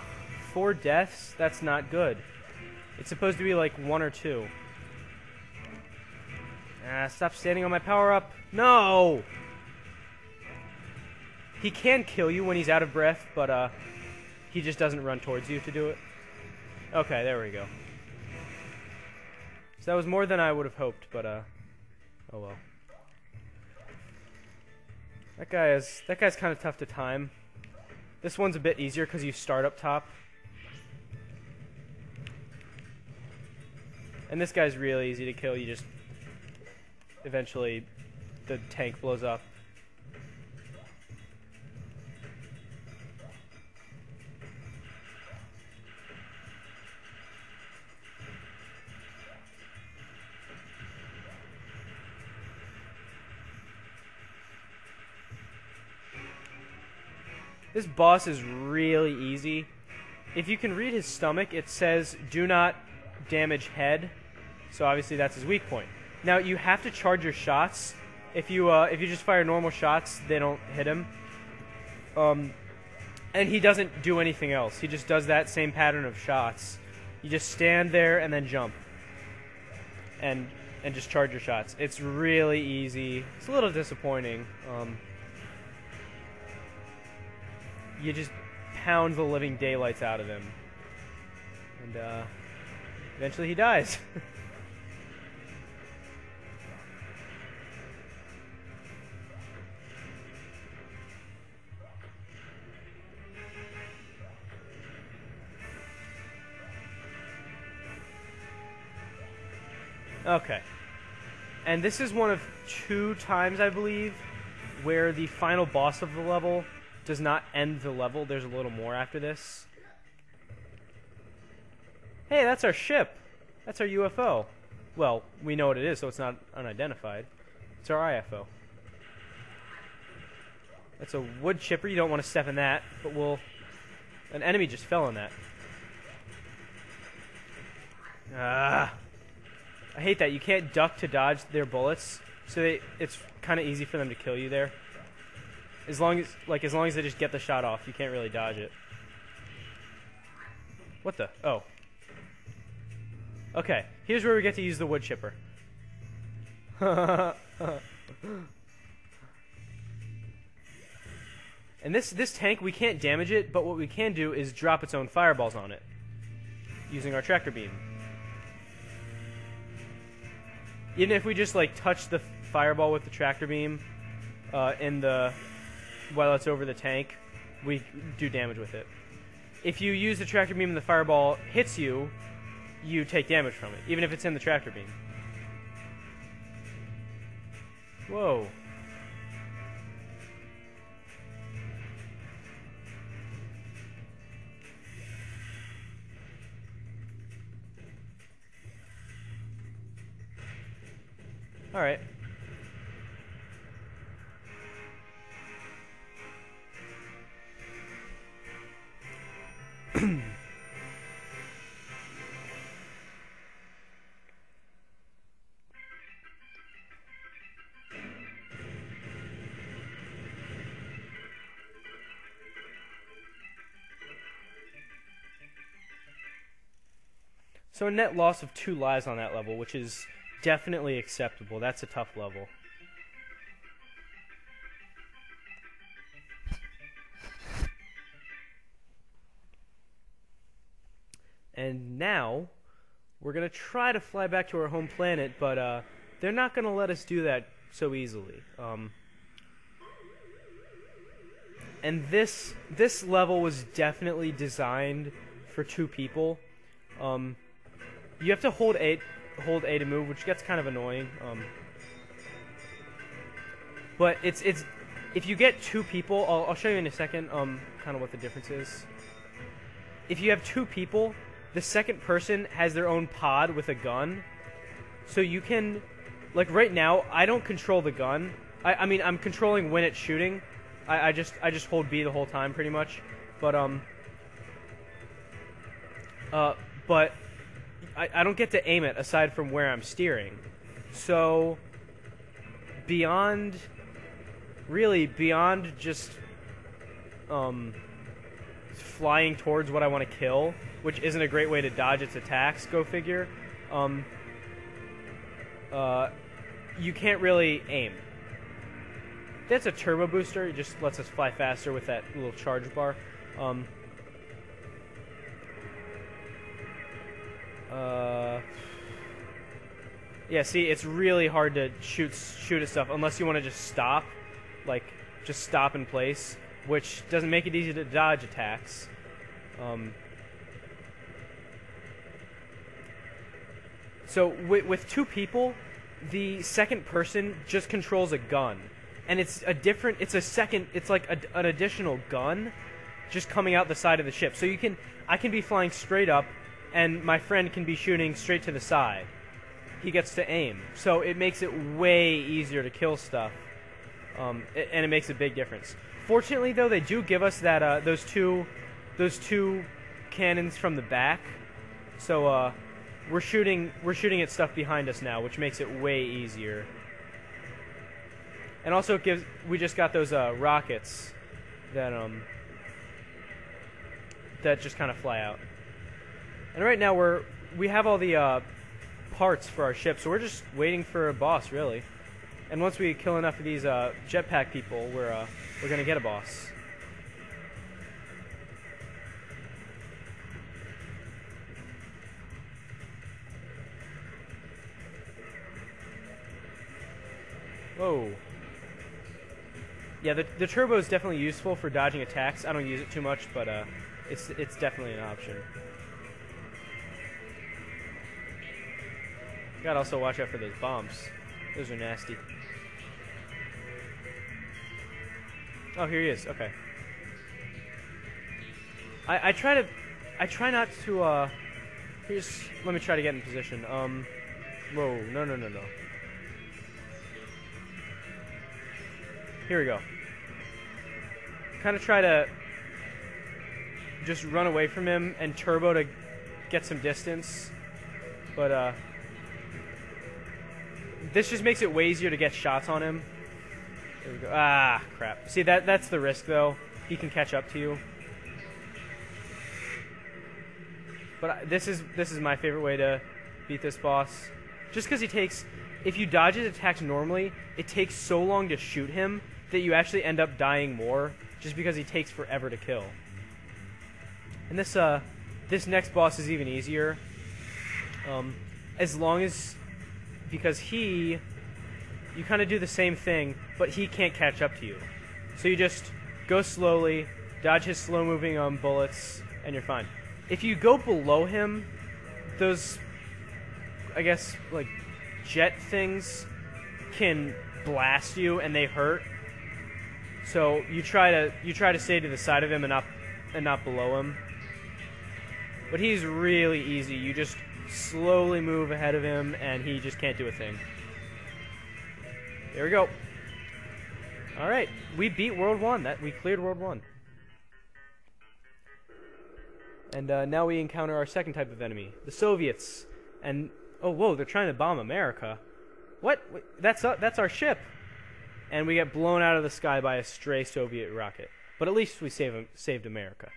4 deaths? That's not good. It's supposed to be like 1 or 2. Ah, stop standing on my power-up. No! He can kill you when he's out of breath, but he just doesn't run towards you to do it. Okay, there we go. So that was more than I would have hoped, but oh well. That guy's kind of tough to time. This one's a bit easier because you start up top. And this guy's really easy to kill. You just eventually the tank blows up. This boss is really easy. If you can read his stomach, it says, "Do not damage head." So obviously that's his weak point. Now you have to charge your shots. If you just fire normal shots, they don't hit him. And he doesn't do anything else. He just does that same pattern of shots. You just stand there and then jump. And just charge your shots. It's really easy. It's a little disappointing. You just pound the living daylights out of him. And eventually he dies. Okay. And this is one of 2 times, I believe, where the final boss of the level does not end the level. There's a little more after this. Hey, that's our ship. That's our UFO. Well, we know what it is, so it's not unidentified. It's our IFO. That's a wood chipper. You don't want to step in that, but we'll... An enemy just fell in that. Ah. I hate that. You can't duck to dodge their bullets, so it's kind of easy for them to kill you there. As long as they just get the shot off, you can't really dodge it. What the? Oh. Okay, here's where we get to use the wood chipper. And this tank, we can't damage it, but what we can do is drop its own fireballs on it using our tractor beam. Even if we just like touch the fireball with the tractor beam while it's over the tank, we do damage with it. If you use the tractor beam and the fireball hits you, you take damage from it, even if it's in the tractor beam. Whoa. All right. So a net loss of 2 lives on that level, which is definitely acceptable. That's a tough level. And now, we're going to try to fly back to our home planet, but they're not going to let us do that so easily. And this level was definitely designed for 2 people. You have to hold A to move, which gets kind of annoying. But it's if you get 2 people, I'll show you in a second kind of what the difference is. If you have 2 people, the second person has their own pod with a gun, so you can, like right now, I don't control the gun. I mean I'm controlling when it's shooting. I just hold B the whole time pretty much, but I don't get to aim it aside from where I'm steering. So beyond just flying towards what I want to kill, which isn't a great way to dodge its attacks, go figure, you can't really aim. That's a turbo booster. It just lets us fly faster with that little charge bar. Yeah, see, it's really hard to shoot at stuff unless you want to just stop, like just stop in place, which doesn't make it easy to dodge attacks. So with 2 people, the second person just controls a gun, and it's like an additional gun just coming out the side of the ship. So I can be flying straight up, and my friend can be shooting straight to the side. He gets to aim, so it makes it way easier to kill stuff, and it makes a big difference. Fortunately, though, they do give us that those two cannons from the back, so we're shooting at stuff behind us now, which makes it way easier. And also, we just got those rockets that just kind of fly out. And right now we have all the parts for our ship, so we're just waiting for a boss, really. And once we kill enough of these jetpack people, we're gonna get a boss. Whoa. Yeah, the turbo is definitely useful for dodging attacks. I don't use it too much, but it's definitely an option. Gotta also watch out for those bombs. Those are nasty. Oh, here he is. Okay. I try not to, let me try to get in position. Whoa, no. Here we go. Kind of try to just run away from him and turbo to get some distance. But, this just makes it way easier to get shots on him. There we go. Ah, crap. See, that's the risk, though. He can catch up to you. But this is my favorite way to beat this boss. Just because he takes... If you dodge his attacks normally, it takes so long to shoot him that you actually end up dying more just because he takes forever to kill. And this next boss is even easier. As long as... Because you kind of do the same thing, but he can't catch up to you. So you just go slowly, dodge his slow-moving bullets, and you're fine. If you go below him, those, I guess, like, jet things can blast you, and they hurt. So you try to stay to the side of him and not below him. But he's really easy. You just slowly move ahead of him, and he just can't do a thing. There we go. Alright, we beat World 1. We cleared World 1. And now we encounter our second type of enemy, the Soviets. And, oh, whoa, they're trying to bomb America. What? Wait, that's our ship. And we get blown out of the sky by a stray Soviet rocket. But at least we saved America.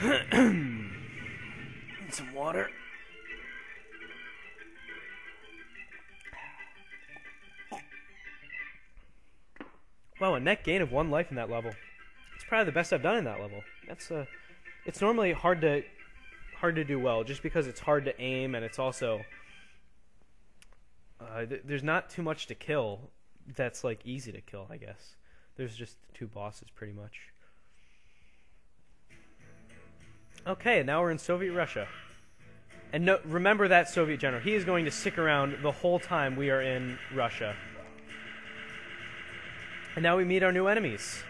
Need some water. Wow, a net gain of 1 life in that level. It's probably the best I've done in that level. It's normally hard to do well, just because it's hard to aim, and it's also there's not too much to kill that's like easy to kill, I guess. There's just 2 bosses pretty much. Okay, now we're in Soviet Russia. And remember that Soviet general. He is going to stick around the whole time we are in Russia. And now we meet our new enemies.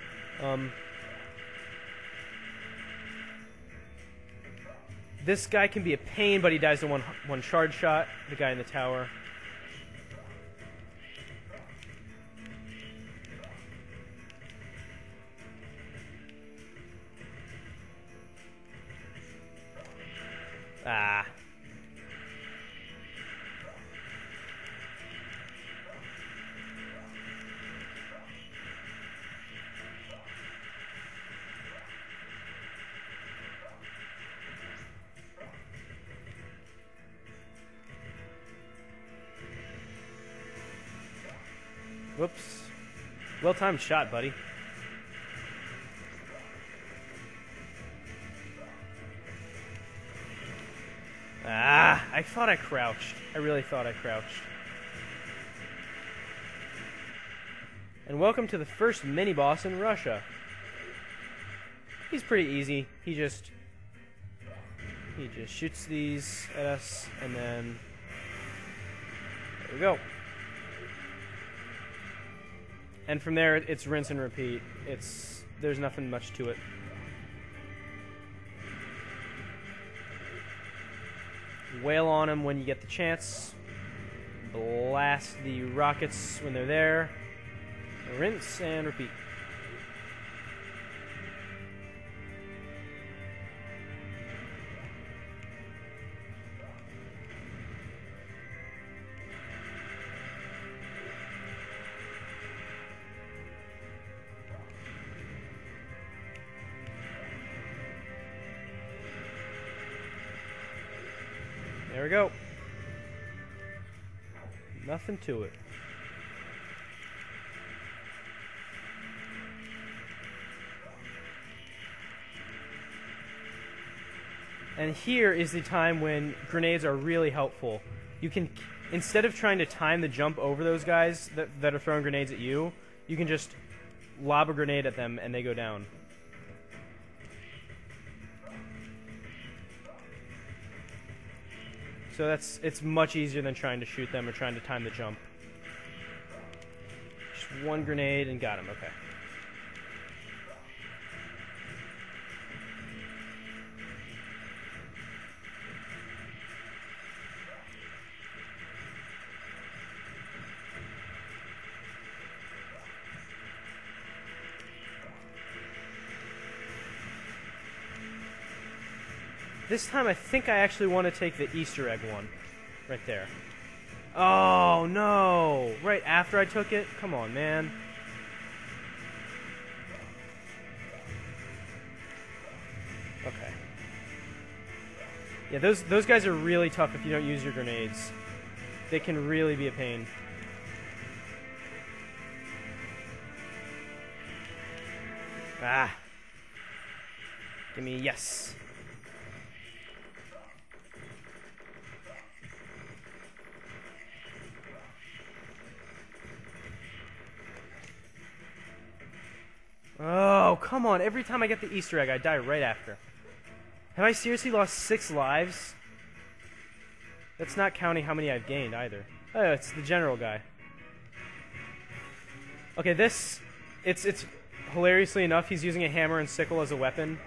This guy can be a pain, but he dies to one shard shot. The guy in the tower. Ah. Whoops. Well-timed shot, buddy. Ah, I thought I crouched. I really thought I crouched. And welcome to the first mini-boss in Russia. He's pretty easy. He just shoots these at us, and then there we go. And from there, it's rinse and repeat. There's nothing much to it. Wail on him when you get the chance. Blast the rockets when they're there. Rinse and repeat. There we go. Nothing to it. And here is the time when grenades are really helpful. You can, instead of trying to time the jump over those guys that are throwing grenades at you, you can just lob a grenade at them and they go down. So it's much easier than trying to shoot them or trying to time the jump. Just one grenade and got him. Okay. This time I think I actually want to take the Easter egg one. Right there. Oh, no! Right after I took it? Come on, man. Okay. Yeah, those guys are really tough if you don't use your grenades. They can really be a pain. Ah. Give me a yes. Oh, come on. Every time I get the Easter egg, I die right after. Have I seriously lost 6 lives? That's not counting how many I've gained, either. Oh, it's the general guy. Okay, it's hilariously enough, he's using a hammer and sickle as a weapon.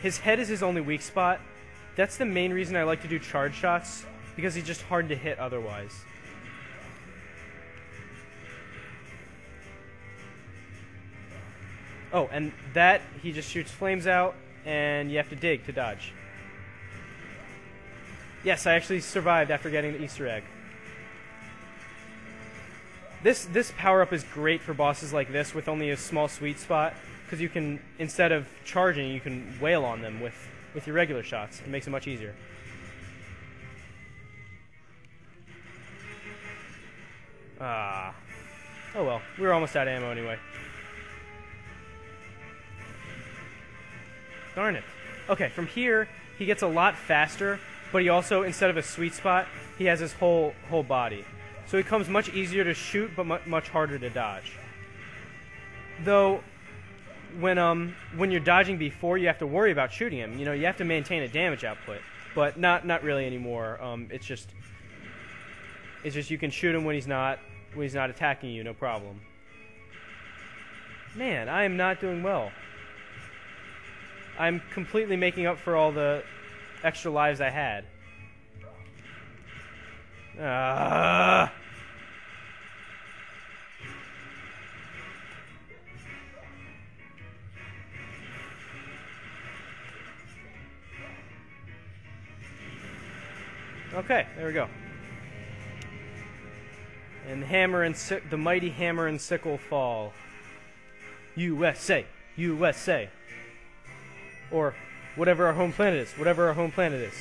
His head is his only weak spot. That's the main reason I like to do charge shots, because he's just hard to hit otherwise. Oh, and that, he just shoots flames out, and you have to dig to dodge. Yes, I actually survived after getting the Easter egg. This power-up is great for bosses like this with only a small sweet spot, because you can, instead of charging, you can wail on them with your regular shots. It makes it much easier. Ah. Oh well, we were almost out of ammo anyway. Darn it. Okay, from here, he gets a lot faster, but he also, instead of a sweet spot, he has his whole body. So it becomes much easier to shoot, but much harder to dodge. Though, when you're dodging before, you have to worry about shooting him. You know, you have to maintain a damage output, but not really anymore. It's just you can shoot him when he's not attacking you, no problem. Man, I am not doing well. I'm completely making up for all the extra lives I had. Okay, there we go. And the mighty hammer and sickle fall. USA, USA. Or whatever our home planet is. Whatever our home planet is.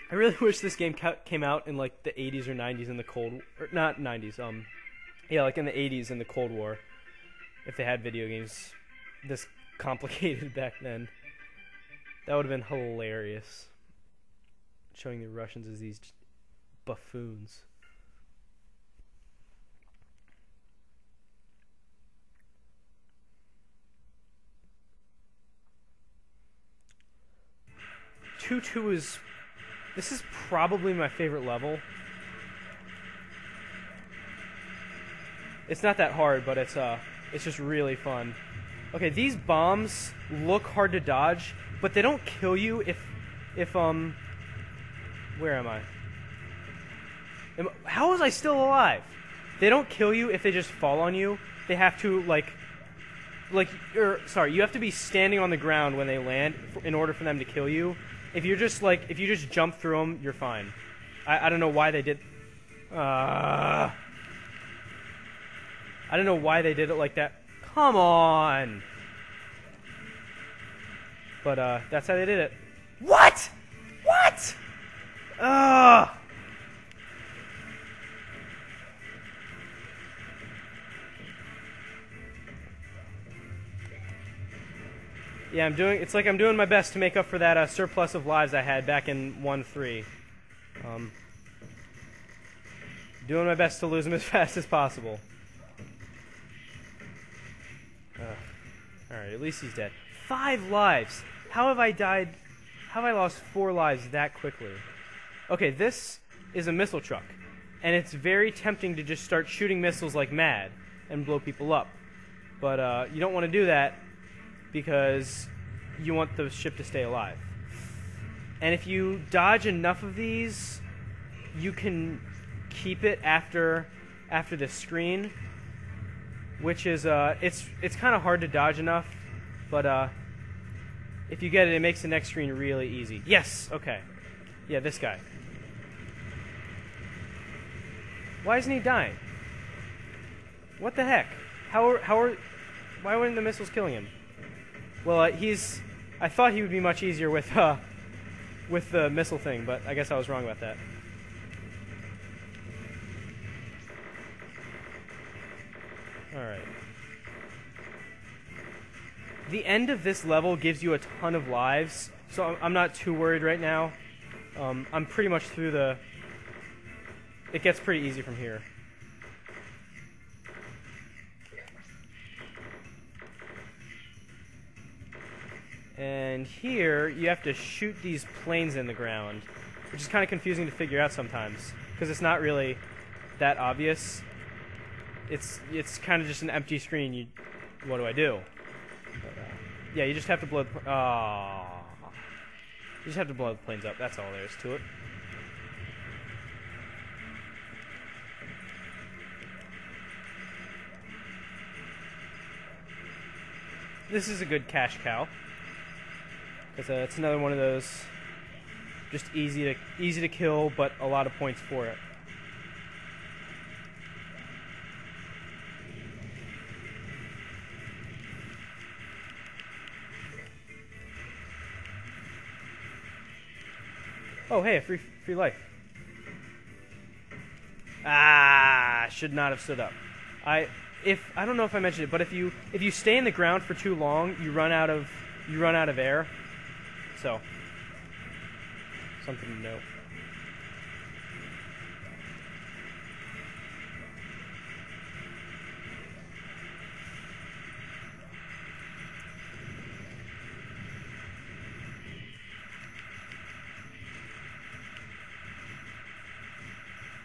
I really wish this game came out in like the 80s or 90s in the not 90s, yeah, like in the 80s in the Cold War. If they had video games this complicated back then. That would have been hilarious. Showing the Russians as these buffoons. This is probably my favorite level. It's not that hard, but it's just really fun. Okay, these bombs look hard to dodge, but they don't kill you if where am I? How was I still alive? They don't kill you if they just fall on you. They have to you have to be standing on the ground when they land in order for them to kill you. If you just jump through them, you're fine. I don't know why they did. I don't know why they did it like that. Come on. But that's how they did it. What? What? Ugh. Yeah, it's like I'm doing my best to make up for that surplus of lives I had back in 1-3. Doing my best to lose him as fast as possible. Alright, at least he's dead. 5 lives! How have I died? How have I lost 4 lives that quickly? Okay, this is a missile truck. And it's very tempting to just start shooting missiles like mad and blow people up. But you don't want to do that because you want the ship to stay alive. And if you dodge enough of these, you can keep it after the screen, which is it's kind of hard to dodge enough, but if you get it, it makes the next screen really easy. Yes, okay, yeah, this guy. Why isn't he dying? What the heck? Why weren't the missiles killing him? Well, I thought he would be much easier with the missile thing, but I guess I was wrong about that. Alright. The end of this level gives you a ton of lives, so I'm not too worried right now. I'm pretty much through the... It gets pretty easy from here. And here, you have to shoot these planes in the ground, which is kind of confusing to figure out sometimes, because it's not really that obvious. It's kind of just an empty screen. What do I do? But, yeah, you just have to blow. You just have to blow the planes up. That's all there is to it. This is a good cash cow. It's another one of those just easy to kill, but a lot of points for it. Oh, hey, a free life. Should not have stood up. I don't know if I mentioned it, but if you stay in the ground for too long, you run out of air. So, something to note.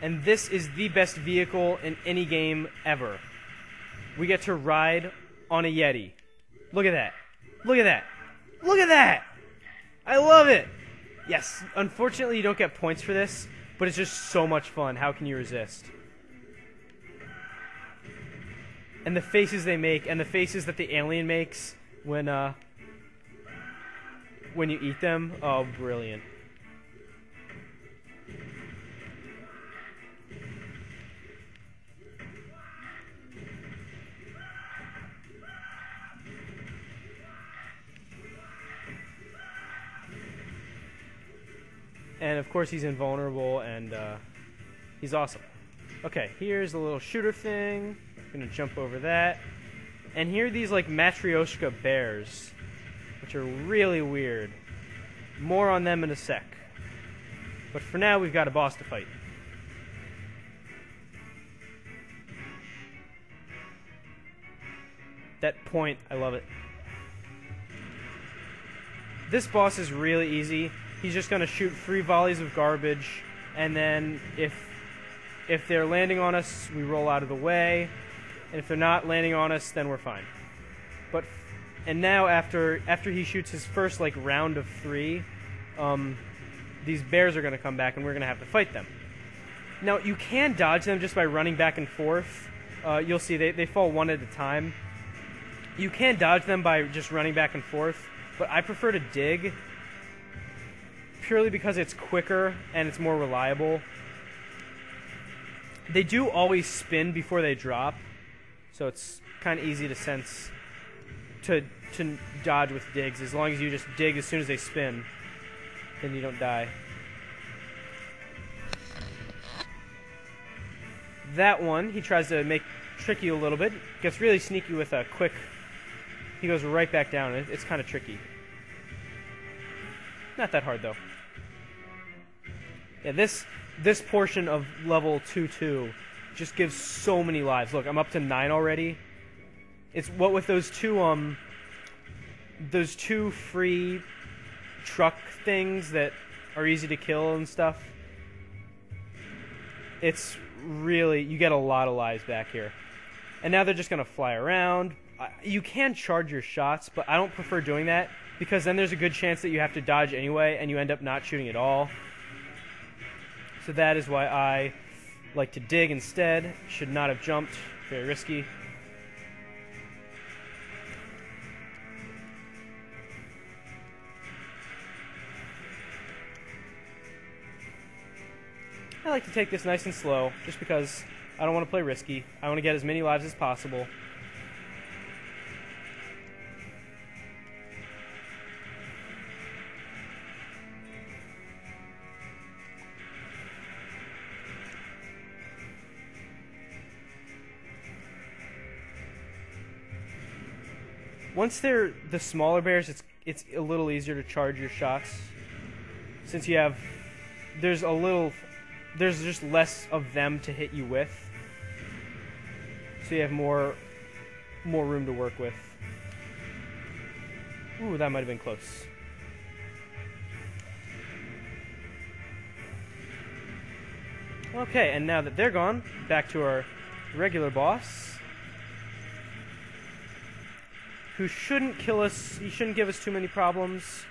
And this is the best vehicle in any game ever. We get to ride on a Yeti. Look at that. Look at that. Look at that! I love it! Yes, unfortunately you don't get points for this, but it's just so much fun. How can you resist? And the faces they make, and the faces that the alien makes when you eat them, oh, brilliant. And of course he's invulnerable, and he's awesome. Okay, here's a little shooter thing. I'm gonna jump over that. And here are these like Matryoshka bears, which are really weird. More on them in a sec. But for now, we've got a boss to fight. That point, I love it. This boss is really easy. He's just going to shoot 3 volleys of garbage, and then if they're landing on us, we roll out of the way, and if they're not landing on us, then we're fine. And now after he shoots his first like round of 3, these bears are going to come back, and we're going to have to fight them. Now you can dodge them just by running back and forth. You'll see they fall one at a time. You can dodge them by just running back and forth, but I prefer to dig. Purely because it's quicker and it's more reliable. They do always spin before they drop, so it's kind of easy to sense to dodge with digs. As long as you just dig as soon as they spin, then you don't die. That one, he tries to trick you a little bit. Gets really sneaky with a quick. He goes right back down. It's kind of tricky. Not that hard though. Yeah, this portion of level 2-2 just gives so many lives. Look, I'm up to 9 already. It's what with those two free truck things that are easy to kill and stuff. It's really, you get a lot of lives back here. And now they're just going to fly around. You can charge your shots, but I don't prefer doing that because then there's a good chance that you have to dodge anyway and you end up not shooting at all. So that is why I like to dig instead. Should not have jumped. Very risky. I like to take this nice and slow, just because I don't want to play risky. I want to get as many lives as possible. Once they're the smaller bears, it's a little easier to charge your shots, since you have there's just less of them to hit you with, so you have more room to work with. Ooh, that might have been close. Okay, and now that they're gone, back to our regular boss, who shouldn't kill us. He shouldn't give us too many problems.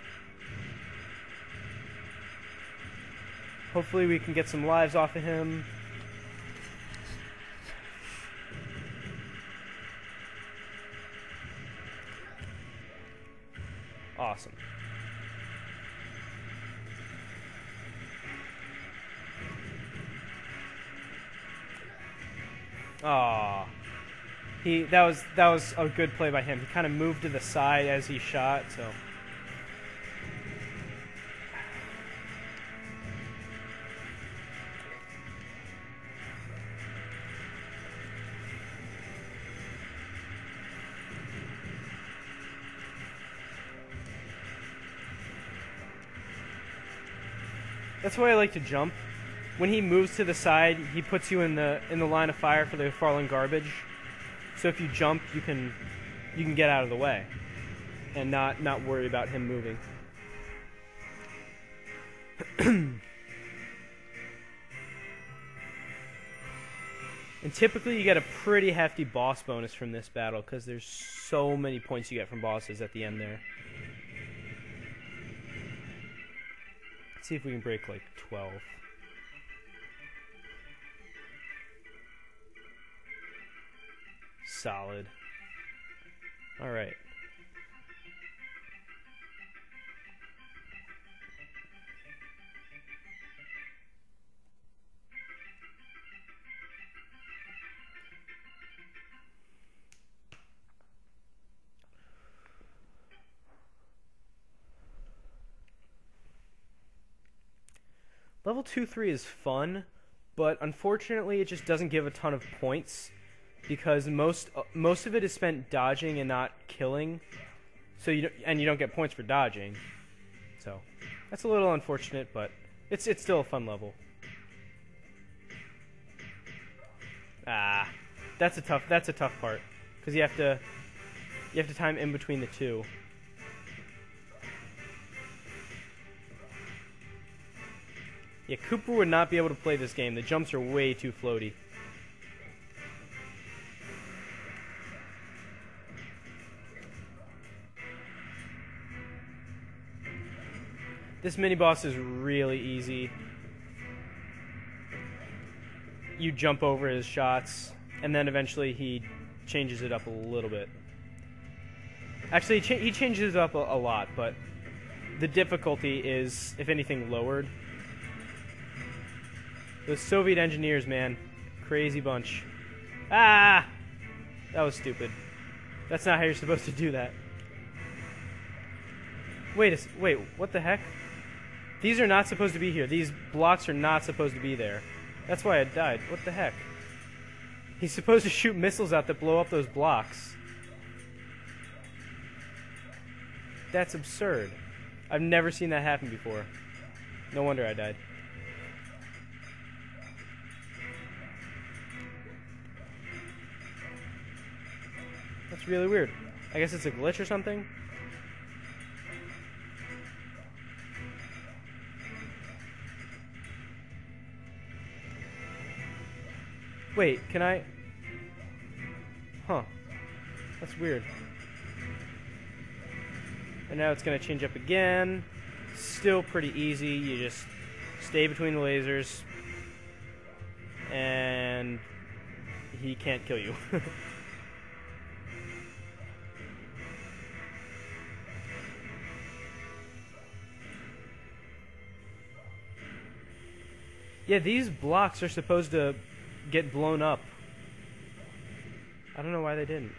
Hopefully we can get some lives off of him. Awesome. Aww. That was a good play by him. He kind of moved to the side as he shot, so. That's why I like to jump. When he moves to the side, he puts you in the line of fire for the falling garbage. So if you jump, you can get out of the way and not worry about him moving. And typically you get a pretty hefty boss bonus from this battle because there's so many points you get from bosses at the end there. Let's see if we can break like 12. Solid. Alright. Level 2-3 is fun, but unfortunately it just doesn't give a ton of points because most of it is spent dodging and not killing. So you don't get points for dodging. So that's a little unfortunate, but it's still a fun level. Ah, that's a tough part because you have to time in between the two. Yeah, Cooper would not be able to play this game. The jumps are way too floaty. This mini-boss is really easy. You jump over his shots, and then eventually he changes it up a little bit. Actually, he changes it up a lot, but the difficulty is, if anything, lowered. Those Soviet engineers, man. Crazy bunch. Ah! That was stupid. That's not how you're supposed to do that. Wait, what the heck? These are not supposed to be here. These blocks are not supposed to be there. That's why I died. What the heck? He's supposed to shoot missiles out that blow up those blocks. That's absurd. I've never seen that happen before. No wonder I died. That's really weird. I guess it's a glitch or something? Wait, can I... Huh. That's weird. And now it's going to change up again. Still pretty easy. You just stay between the lasers. And he can't kill you. Yeah, these blocks are supposed to get blown up. I don't know why they didn't.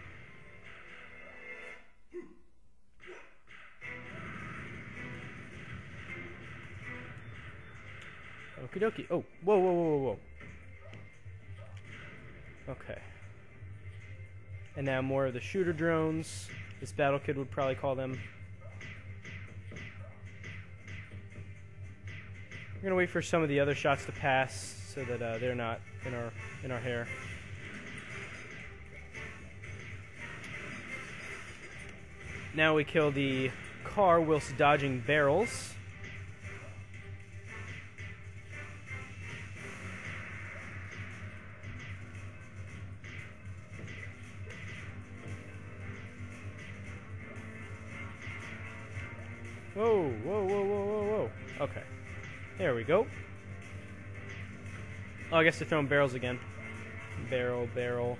Okie dokie. Oh, whoa, whoa, whoa, whoa, whoa. Okay. And now more of the shooter drones. This battle kid would probably call them. We're gonna wait for some of the other shots to pass so that they're not in our hair. Now we kill the car whilst dodging barrels. Whoa, whoa, whoa, whoa, whoa, whoa. Okay. There we go. Oh, I guess they're throwing barrels again. Barrel, barrel.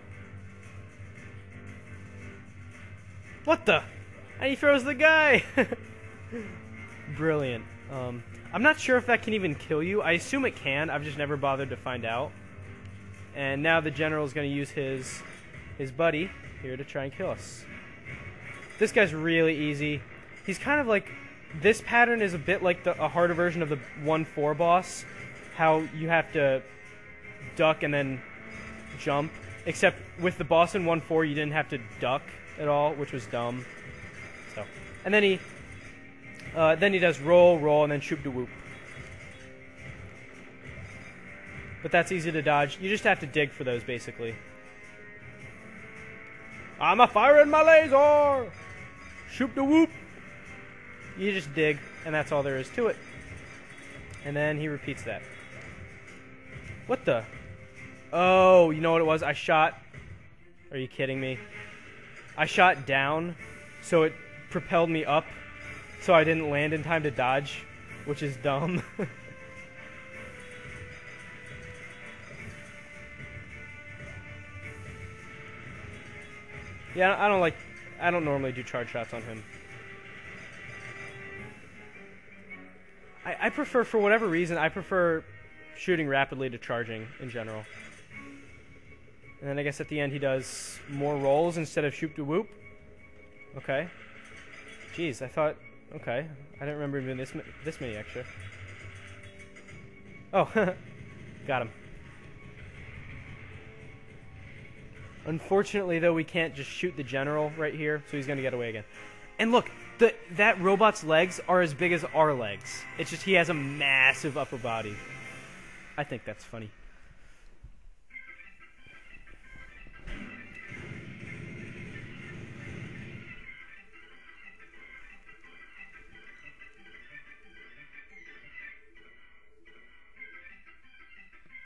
What the? And he throws the guy! Brilliant. I'm not sure if that can even kill you. I assume it can. I've just never bothered to find out. And now the general's going to use his buddy here to try and kill us. This guy's really easy. He's kind of like... This pattern is a bit like a harder version of the 1-4 boss. How you have to duck and then jump. Except with the boss in 1-4, you didn't have to duck at all, which was dumb. So, and then he does roll, roll, and then shoop de whoop. But that's easy to dodge. You just have to dig for those, basically. I'm a firing my laser! Shoop de whoop! You just dig, and that's all there is to it. And then he repeats that. What the? Oh, you know what it was? I shot... Are you kidding me? I shot down, so it propelled me up, so I didn't land in time to dodge, which is dumb. Yeah, I don't normally do charge shots on him. I prefer, for whatever reason, I prefer shooting rapidly to charging in general. And then I guess at the end he does more rolls instead of shoop de whoop. Okay. Jeez, I thought... Okay. I didn't remember even this many extra. Oh, got him. Unfortunately, though, we can't just shoot the general right here, so he's going to get away again. And look, that robot's legs are as big as our legs. It's just he has a massive upper body. I think that's funny.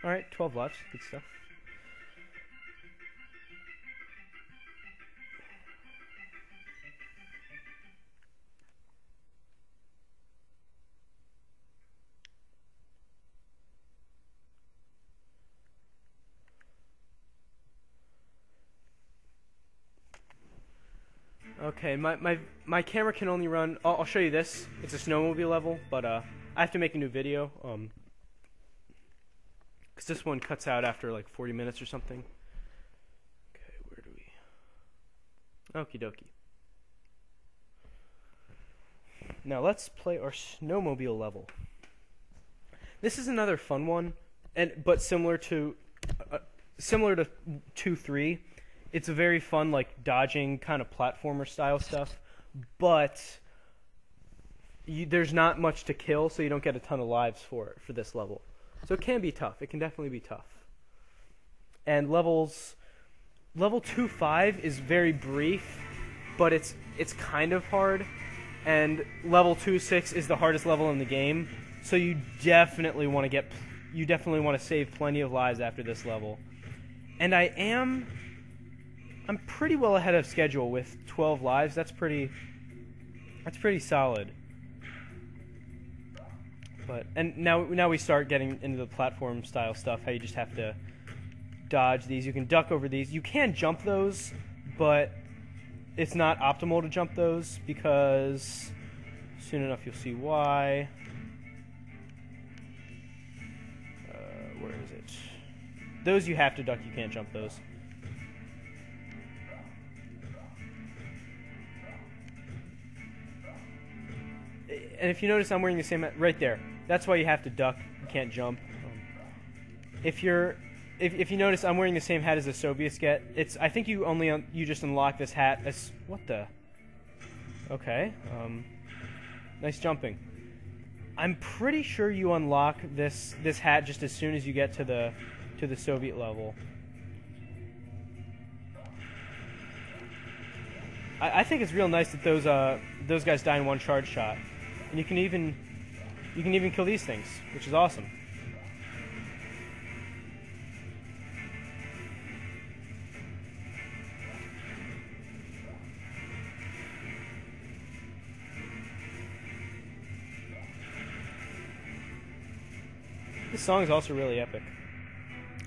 Alright, 12 lives. Good stuff. Okay, my camera can only run... I'll show you this. It's a snowmobile level, but I have to make a new video. Because this one cuts out after like 40 minutes or something. Okay, where do we... Okie dokie. Now let's play our snowmobile level. This is another fun one, but similar to 2-3. It's a very fun, like, dodging kind of platformer style stuff, but there's not much to kill, so you don't get a ton of lives for this level. So it can be tough. It can definitely be tough. And levels level 2-5 is very brief, but it's kind of hard, and level 2-6 is the hardest level in the game. So you definitely want to save plenty of lives after this level. And I'm pretty well ahead of schedule with 12 lives. That's pretty solid. And now we start getting into the platform style stuff, how you just have to dodge these. You can duck over these. You can jump those, but it's not optimal to jump those because soon enough you'll see why. Where is it? Those you have to duck, you can't jump those. And if you notice, I'm wearing the same hat right there. That's why you have to duck. You can't jump. If you notice, I'm wearing the same hat as the Soviets get. I think you just unlock this hat as what the? Okay. Nice jumping. I'm pretty sure you unlock this hat just as soon as you get to the Soviet level. I think it's real nice that those guys die in one charge shot, and you can even kill these things, which is awesome. This song is also really epic.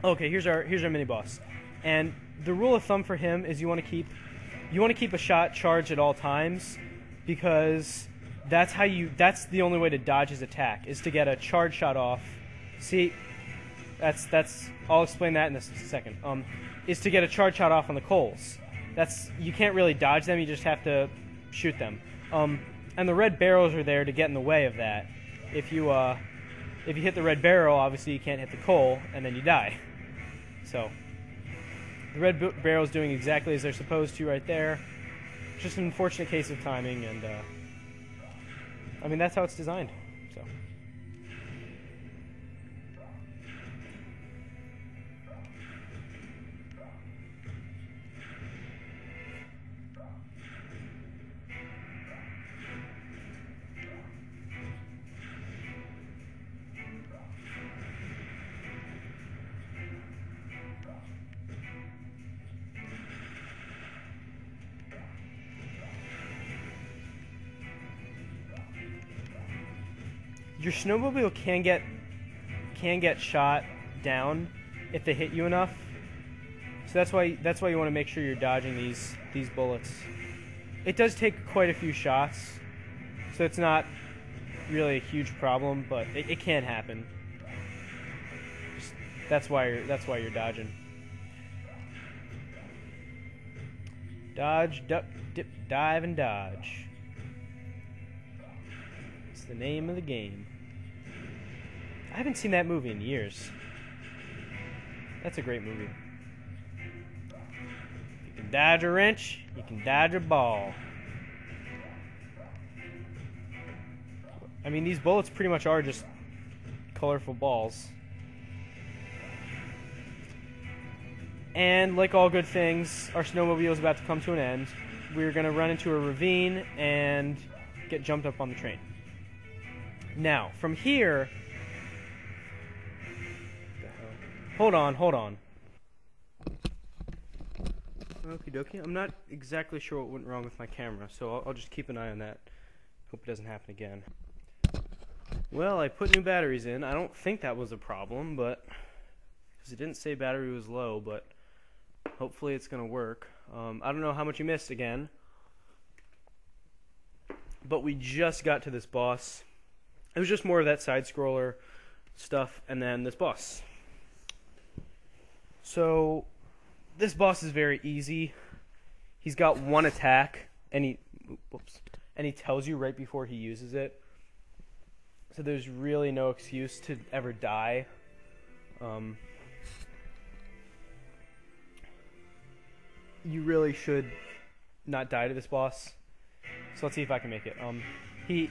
Okay, here's our mini boss, and the rule of thumb for him is you want to keep a shot charged at all times, because that's the only way to dodge his attack is to get a charge shot off. See, I'll explain that in a second. Is to get a charge shot off on the coals. You can't really dodge them. You just have to shoot them. And the red barrels are there to get in the way of that. If you hit the red barrel, obviously you can't hit the coal, and then you die. So the red barrel's doing exactly as they're supposed to right there. Just an unfortunate case of timing, and I mean, that's how it's designed. So. Your snowmobile can get shot down if they hit you enough. So that's why you want to make sure you're dodging these bullets. It does take quite a few shots, so it's not really a huge problem, but it can happen. That's why you're dodging. Dodge, duck, dip, dive, and dodge. It's the name of the game. I haven't seen that movie in years. That's a great movie. If you can dodge a wrench, you can dodge a ball. I mean, these bullets pretty much are just colorful balls. And like all good things, our snowmobile is about to come to an end. We're going to run into a ravine and get jumped up on the train. Now, from here... Hold on. Okie dokie. I'm not exactly sure what went wrong with my camera, so I'll just keep an eye on that. Hope it doesn't happen again. Well, I put new batteries in. I don't think that was a problem, but... because it didn't say battery was low, but hopefully it's going to work. I don't know how much you missed again, but we just got to this boss. It was just more of that side-scroller stuff, and then this boss. So, this boss is very easy. He's got one attack, and he tells you right before he uses it. So there's really no excuse to ever die. You really should not die to this boss. So let's see if I can make it. He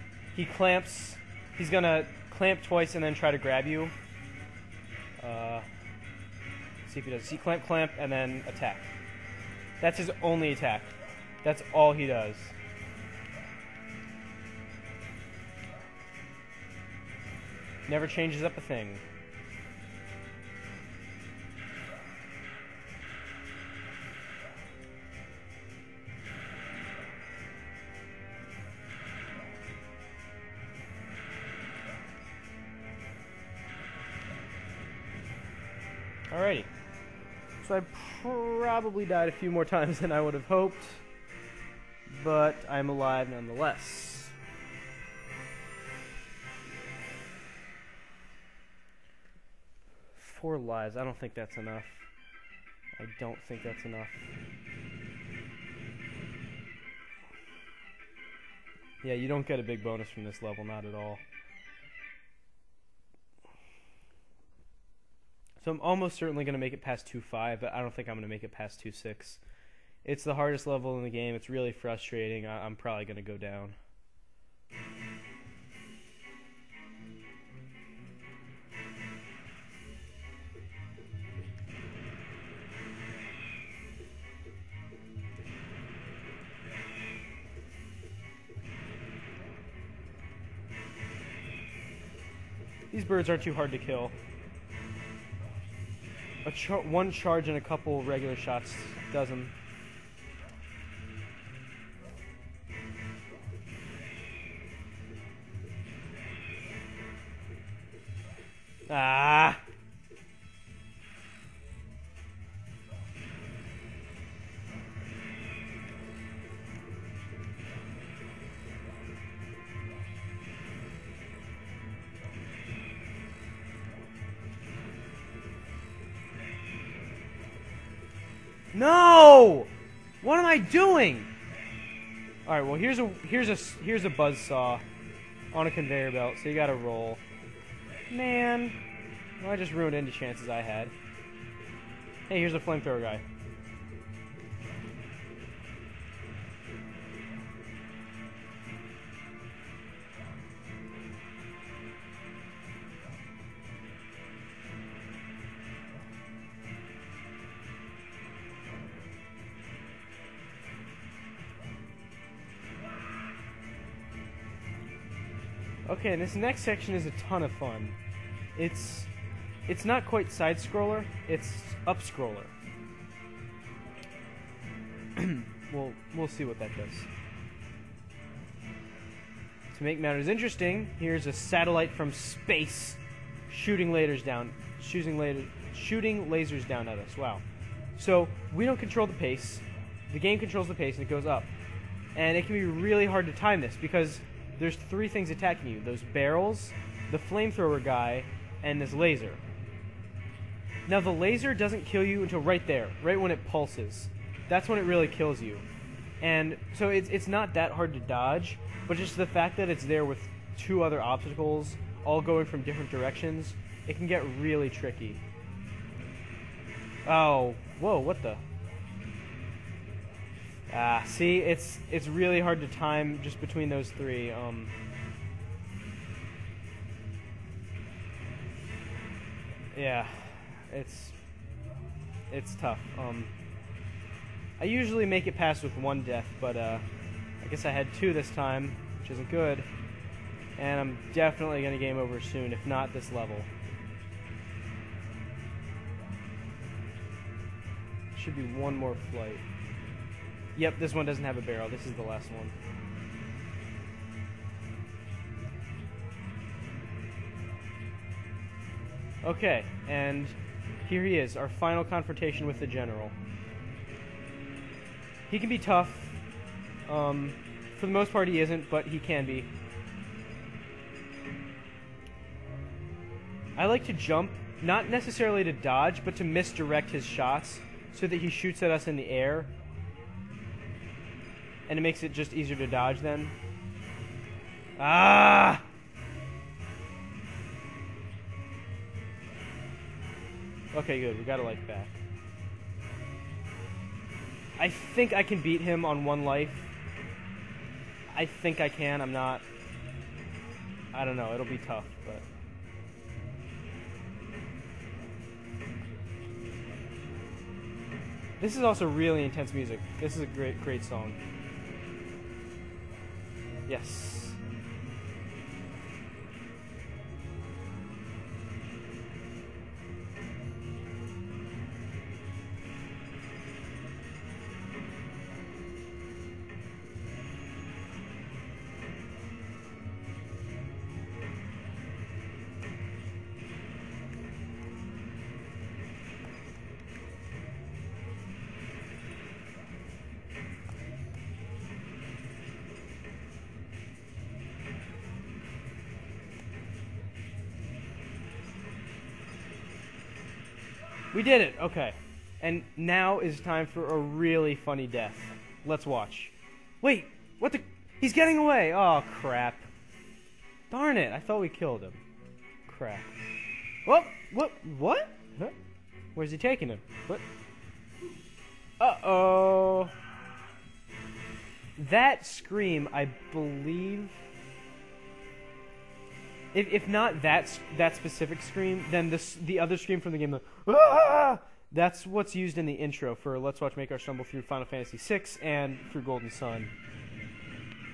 clamps. He's gonna clamp twice and then try to grab you. See if he does. He clamp, and then attack. That's his only attack. That's all he does. Never changes up a thing. Alrighty. So I probably died a few more times than I would have hoped, but I'm alive nonetheless. Four lives. I don't think that's enough. I don't think that's enough. Yeah, you don't get a big bonus from this level, not at all. So I'm almost certainly going to make it past 2.5, but I don't think I'm going to make it past 2.6. It's the hardest level in the game. It's really frustrating. I'm probably going to go down. These birds aren't too hard to kill. One charge and a couple regular shots does them. Ah! No! What am I doing? All right. Well, here's a buzzsaw on a conveyor belt, so you got to roll. Man, well, I just ruined any chances I had. Hey, here's a flamethrower guy. Okay, and this next section is a ton of fun. It's not quite side-scroller, it's up-scroller. We'll see what that does. To make matters interesting, here's a satellite from space shooting lasers down at us. Wow. So we don't control the pace. The game controls the pace and it goes up. And it can be really hard to time this because there's three things attacking you. Those barrels, the flamethrower guy, and this laser. Now the laser doesn't kill you until right there, right when it pulses. That's when it really kills you. And so it's not that hard to dodge, but just the fact that it's there with two other obstacles, all going from different directions, it can get really tricky. Oh, whoa, what the? See, it's really hard to time just between those three. Yeah, it's tough. I usually make it past with one death, but I guess I had two this time, which isn't good. And I'm definitely gonna game over soon, if not this level. Should be one more flight. Yep, this one doesn't have a barrel. This is the last one. Okay, and here he is, our final confrontation with the General. He can be tough. For the most part he isn't, but he can be. I like to jump, not necessarily to dodge, but to misdirect his shots so that he shoots at us in the air. And it makes it just easier to dodge then. Ah! Okay, good. We got a life back. I think I can beat him on one life. I think I can. I'm not. I don't know. It'll be tough, but. This is also really intense music. This is a great song. Yes. We did it, okay. And now is time for a really funny death. Let's watch. Wait, what the? He's getting away! Oh, crap. Darn it, I thought we killed him. Crap. What? Huh? Where's he taking him? What? Uh-oh. That scream, I believe... If not that specific scream, then the other scream from the game, that's what's used in the intro for Let's Watch Makar stumble through Final Fantasy VI and through Golden Sun.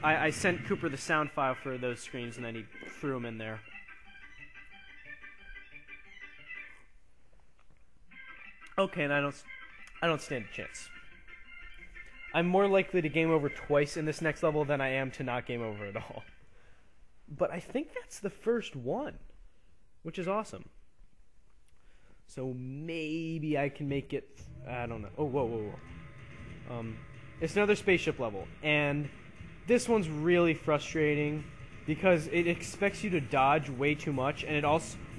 I sent Cooper the sound file for those screams, and then he threw them in there. Okay, and I don't stand a chance. I'm more likely to game over twice in this next level than I am to not game over at all. But I think that's the first one, which is awesome. So maybe I can make it... I don't know. Oh, whoa. It's another spaceship level, and this one's really frustrating because it expects you to dodge way too much, and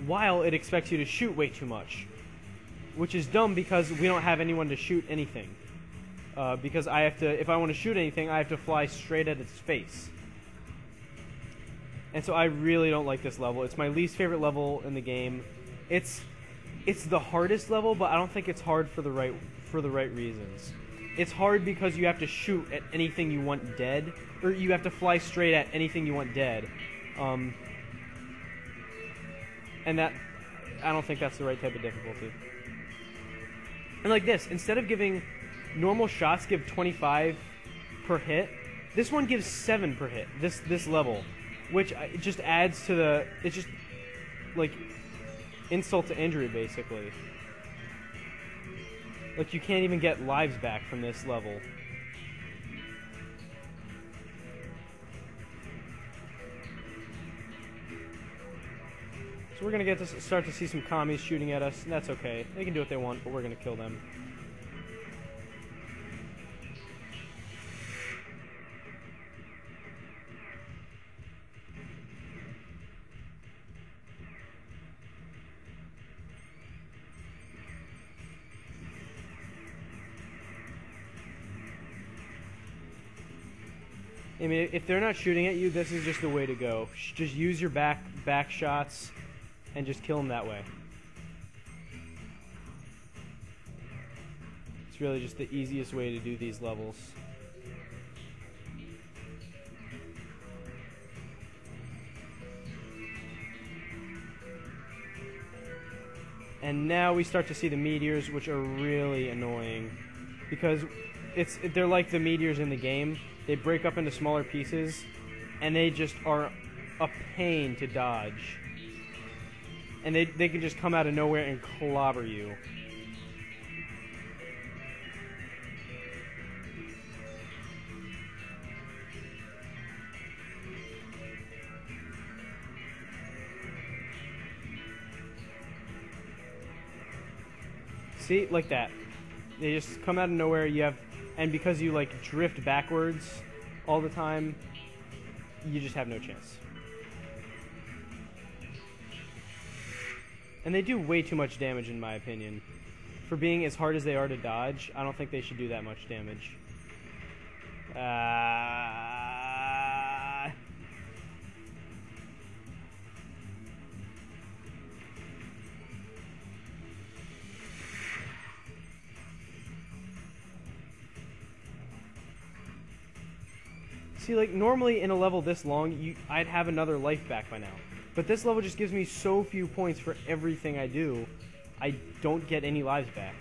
while it expects you to shoot way too much, which is dumb because we don't have anyone to shoot anything. Because if I want to shoot anything, I have to fly straight at its face. And so I really don't like this level. It's my least favorite level in the game. It's the hardest level, but I don't think it's hard for the right reasons. It's hard because you have to shoot at anything you want dead, or you have to fly straight at anything you want dead. And that, I don't think that's the right type of difficulty. And like this, instead of giving normal shots give 25 per hit, this one gives 7 per hit. This level. Which it just adds to it's just like insult to injury, basically. Like you can't even get lives back from this level. So we're gonna start to see some commies shooting at us, and that's okay. They can do what they want, but we're gonna kill them. I mean, if they're not shooting at you, this is just the way to go. Just use your back shots and just kill them that way. It's really just the easiest way to do these levels. And now we start to see the meteors, which are really annoying because they're like the meteors in the game. They break up into smaller pieces, and they just are a pain to dodge. And they can just come out of nowhere and clobber you. See? Like that. They just come out of nowhere. And because you like drift backwards all the time, you just have no chance. And they do way too much damage, in my opinion. For being as hard as they are to dodge, I don't think they should do that much damage. See, like, normally in a level this long, I'd have another life back by now. But this level just gives me so few points for everything I do, I don't get any lives back.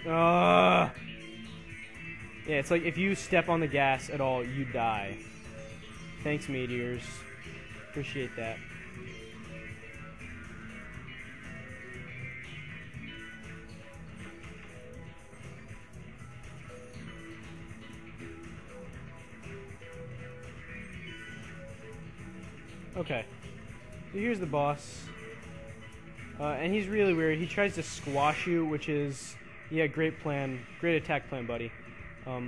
Yeah, it's like if you step on the gas at all, you die. Thanks, meteors. Appreciate that. Okay. So here's the boss. And he's really weird. He tries to squash you, which is... Yeah, great plan. Great attack plan, buddy. So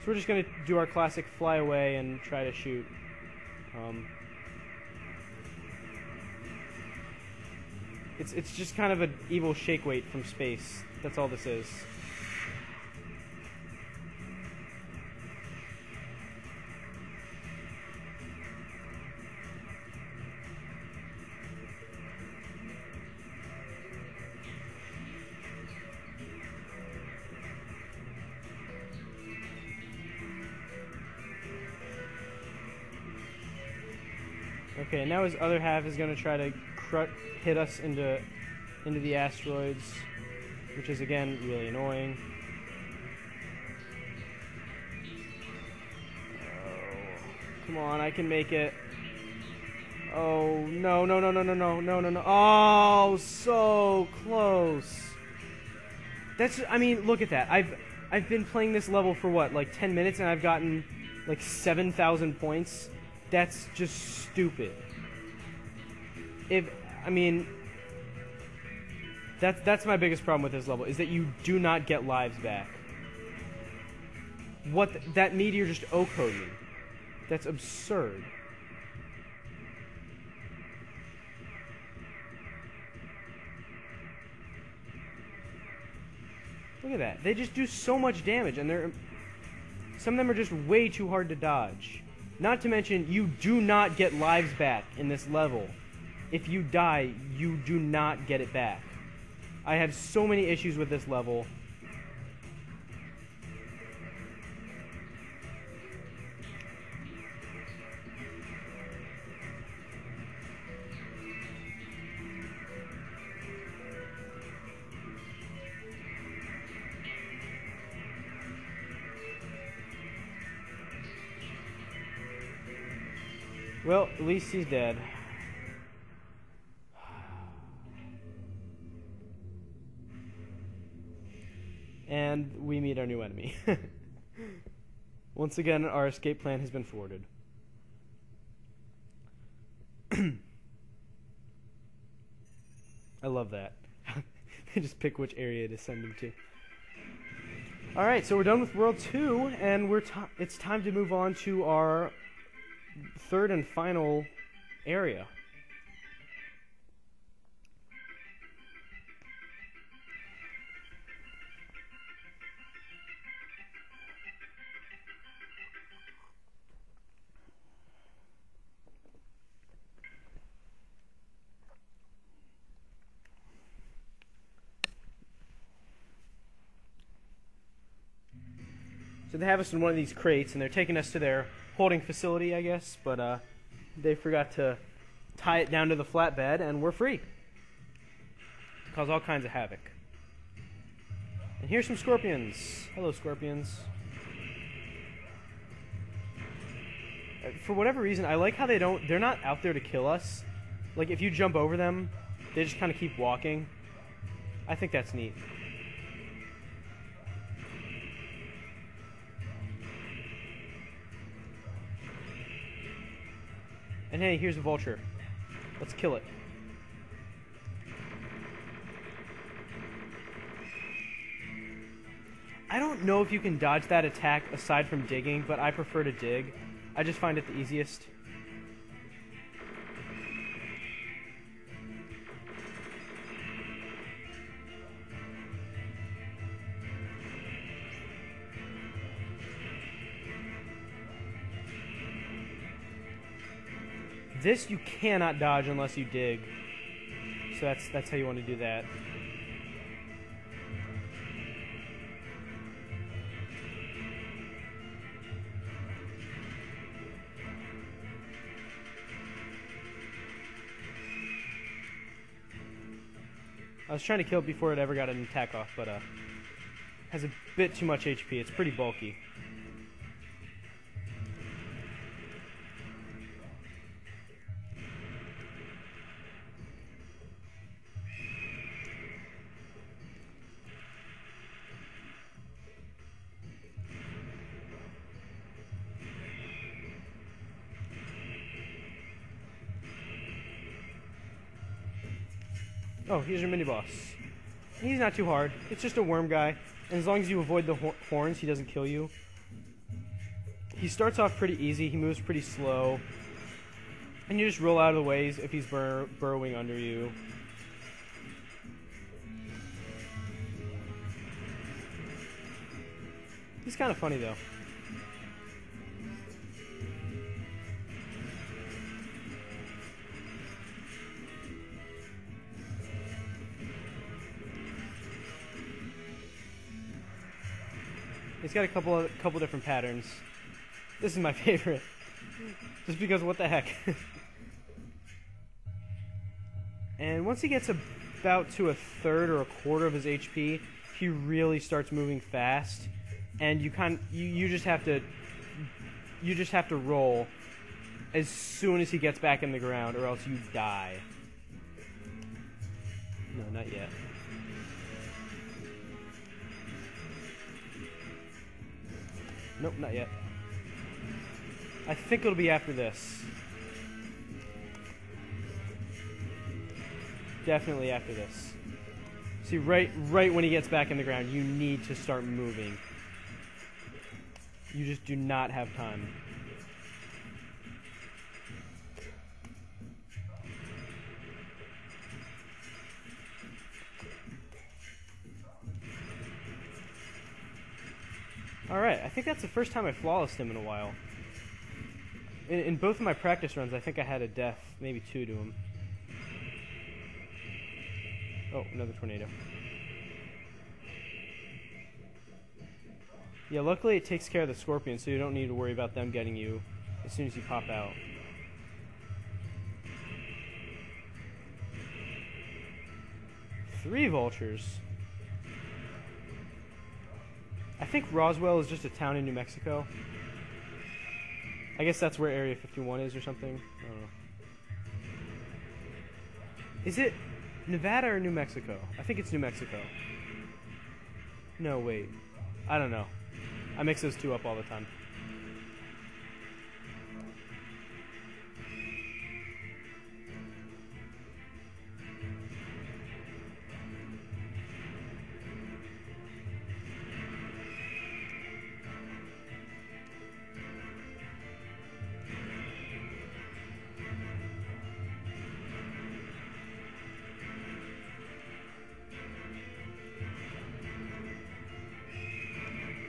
we're just going to do our classic fly away and try to shoot. It's just kind of an evil shake weight from space. That's all this is. Okay, now his other half is going to try to hit us into the asteroids, which is again really annoying. Oh, come on, I can make it. Oh, no, no, no, no, no, no, no, no, no. Oh, so close. That's, I mean, look at that. I've been playing this level for what, like 10 minutes, and I've gotten like 7,000 points. That's just stupid. I mean, that's my biggest problem with this level, is that you do not get lives back. That meteor just O-coded me. That's absurd. Look at that. They just do so much damage, and some of them are just way too hard to dodge. Not to mention, you do not get lives back in this level. If you die, you do not get it back. I have so many issues with this level. Well, at least he's dead. And we meet our new enemy. Once again, our escape plan has been thwarted. I love that. They just pick which area to send them to. Alright, so we're done with World 2, and it's time to move on to our third and final area. So they have us in one of these crates, and they're taking us to their holding facility, I guess, but they forgot to tie it down to the flatbed, and we're free to cause all kinds of havoc. And here's some scorpions. Hello, scorpions. For whatever reason, I like how they're not out there to kill us. Like, if you jump over them, they just kind of keep walking. I think that's neat. And hey, here's a vulture. Let's kill it. I don't know if you can dodge that attack aside from digging, but I prefer to dig. I just find it the easiest. This you cannot dodge unless you dig. So that's how you want to do that. I was trying to kill it before it ever got an attack off, but has a bit too much HP. It's pretty bulky. Oh, here's your mini-boss. He's not too hard. It's just a worm guy. And as long as you avoid the horns, he doesn't kill you. He starts off pretty easy. He moves pretty slow. And you just roll out of the ways if he's burrowing under you. He's kind of funny, though. He's got a couple different patterns. This is my favorite. Just because what the heck. And once he gets about to a third or a quarter of his HP, he really starts moving fast. And you just have to roll as soon as he gets back in the ground, or else you die. No, not yet. Nope, not yet. I think it'll be after this. Definitely after this. See, right when he gets back in the ground, you need to start moving. You just do not have time. Alright, I think that's the first time I flawlessed him in a while. In both of my practice runs, I think I had a death, maybe 2 to him. Oh, another tornado. Yeah, luckily it takes care of the scorpions, so you don't need to worry about them getting you as soon as you pop out. Three vultures. I think Roswell is just a town in New Mexico. I guess that's where Area 51 is or something. I don't know. Is it Nevada or New Mexico? I think it's New Mexico. No, wait. I don't know. I mix those two up all the time.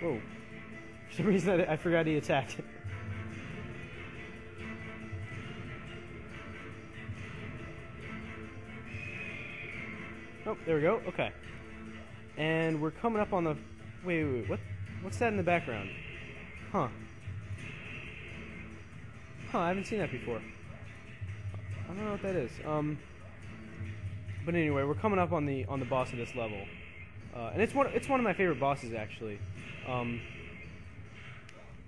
Whoa. For some reason I forgot he attacked. Oh, there we go. Okay. And we're coming up on the... Wait. What's that in the background? Huh. I haven't seen that before. I don't know what that is. But anyway, we're coming up on the boss of this level. And it's one of my favorite bosses, actually.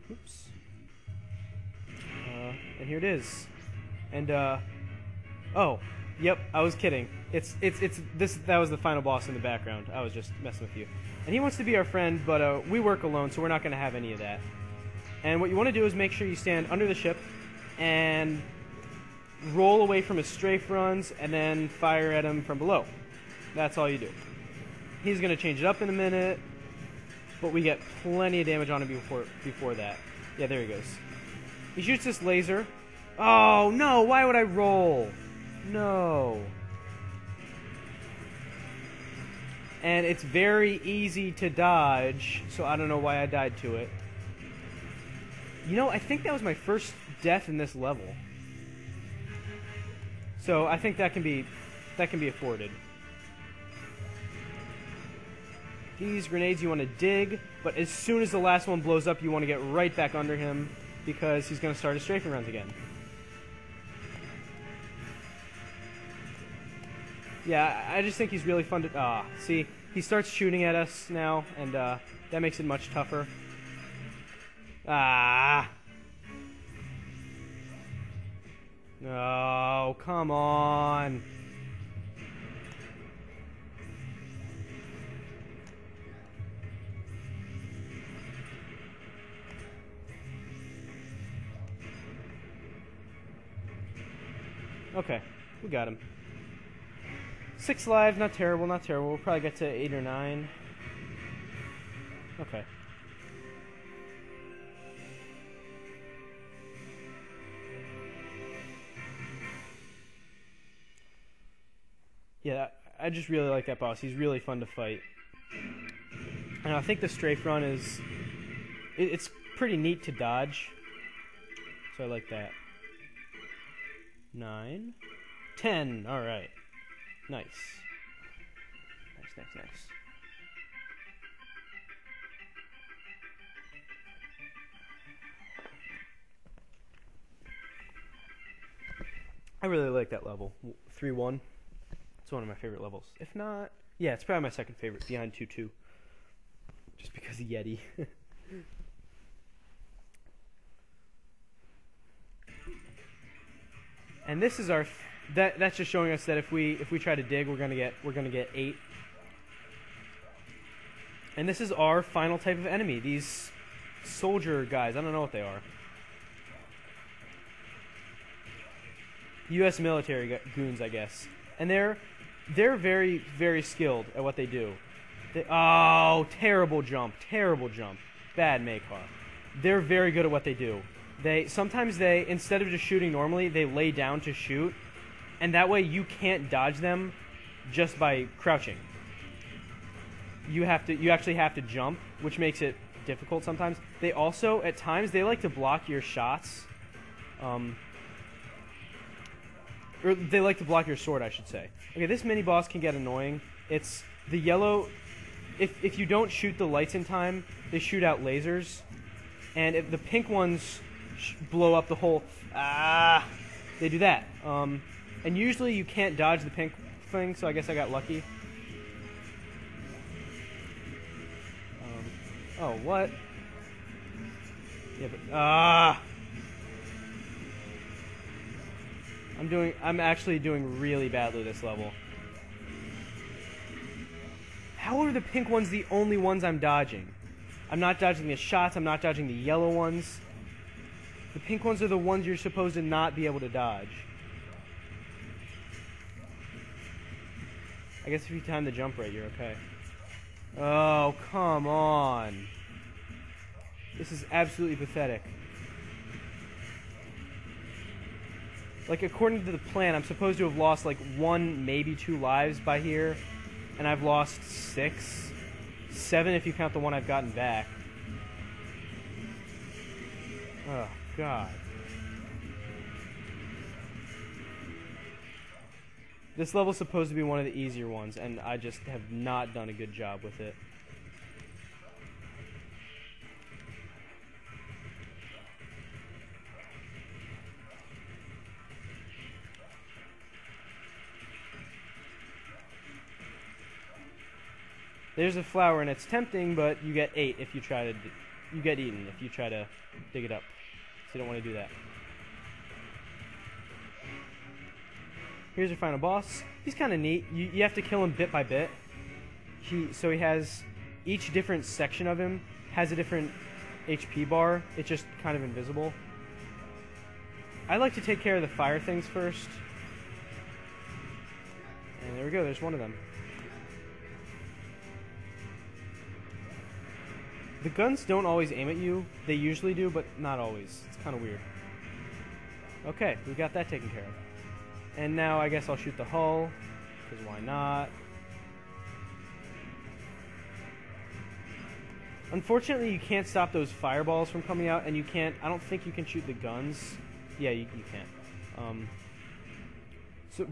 Oops. And here it is. And oh, yep, I was kidding. That was the final boss in the background. I was just messing with you. And he wants to be our friend, but we work alone, so we're not going to have any of that. And what you want to do is make sure you stand under the ship and roll away from his strafe runs, and then fire at him from below. That's all you do. He's going to change it up in a minute, but we get plenty of damage on him before that. Yeah, there he goes. He shoots this laser. Oh, no! Why would I roll? No. And it's very easy to dodge, so I don't know why I died to it. You know, I think that was my first death in this level. So I think that can be afforded. These grenades you want to dig, but as soon as the last one blows up, you want to get right back under him because he's going to start his strafing runs again. Yeah, I just think he's really fun to... see, he starts shooting at us now, and that makes it much tougher. Ah! No, come on! Okay, we got him. 6 lives, not terrible, not terrible. We'll probably get to 8 or 9. Okay. Yeah, I just really like that boss. He's really fun to fight. And I think the strafe run is... It's pretty neat to dodge. So I like that. 9. 10. Alright. Nice. Nice. I really like that level. 3-1. It's one of my favorite levels. If not... Yeah, it's probably my second favorite, behind 2-2. Just because of Yeti. And this is our... That's just showing us that if we try to dig, we're gonna get 8. And this is our final type of enemy. These soldier guys. I don't know what they are. U.S. military goons, I guess. And they're very, very skilled at what they do. Oh, terrible jump. Bad Makar. They're very good at what they do. Sometimes instead of just shooting normally, they lay down to shoot, and that way you can't dodge them just by crouching. You actually have to jump, which makes it difficult sometimes. They also, at times, they like to block your shots. Or they like to block your sword, I should say. Okay, this mini-boss can get annoying. It's the yellow... If you don't shoot the lights in time, they shoot out lasers. And if the pink ones blow up the whole... They do that. And usually you can't dodge the pink thing, so I guess I got lucky. Oh, what? Yeah, but... I'm actually doing really badly this level. How are the pink ones the only ones I'm dodging? I'm not dodging the shots, I'm not dodging the yellow ones. The pink ones are the ones you're supposed to not be able to dodge. I guess if you time the jump right, you're okay. Oh, come on. This is absolutely pathetic. Like, according to the plan, I'm supposed to have lost, like, 1, maybe 2 lives by here. And I've lost 6. 7 if you count the one I've gotten back. Oh, God. This level's supposed to be one of the easier ones, and I just have not done a good job with it. There's a flower, and it's tempting, but you get 8 if you try to... You get eaten if you try to dig it up. So you don't want to do that. Here's your final boss. He's kind of neat. You have to kill him bit by bit. So he has... Each different section of him has a different HP bar. It's just kind of invisible. I like to take care of the fire things first. And there we go. There's one of them. The guns don't always aim at you. They usually do, but not always. It's kind of weird. Okay, we got that taken care of. And now I guess I'll shoot the hull, because why not? Unfortunately, you can't stop those fireballs from coming out, and you can't... I don't think you can shoot the guns. Yeah, you can.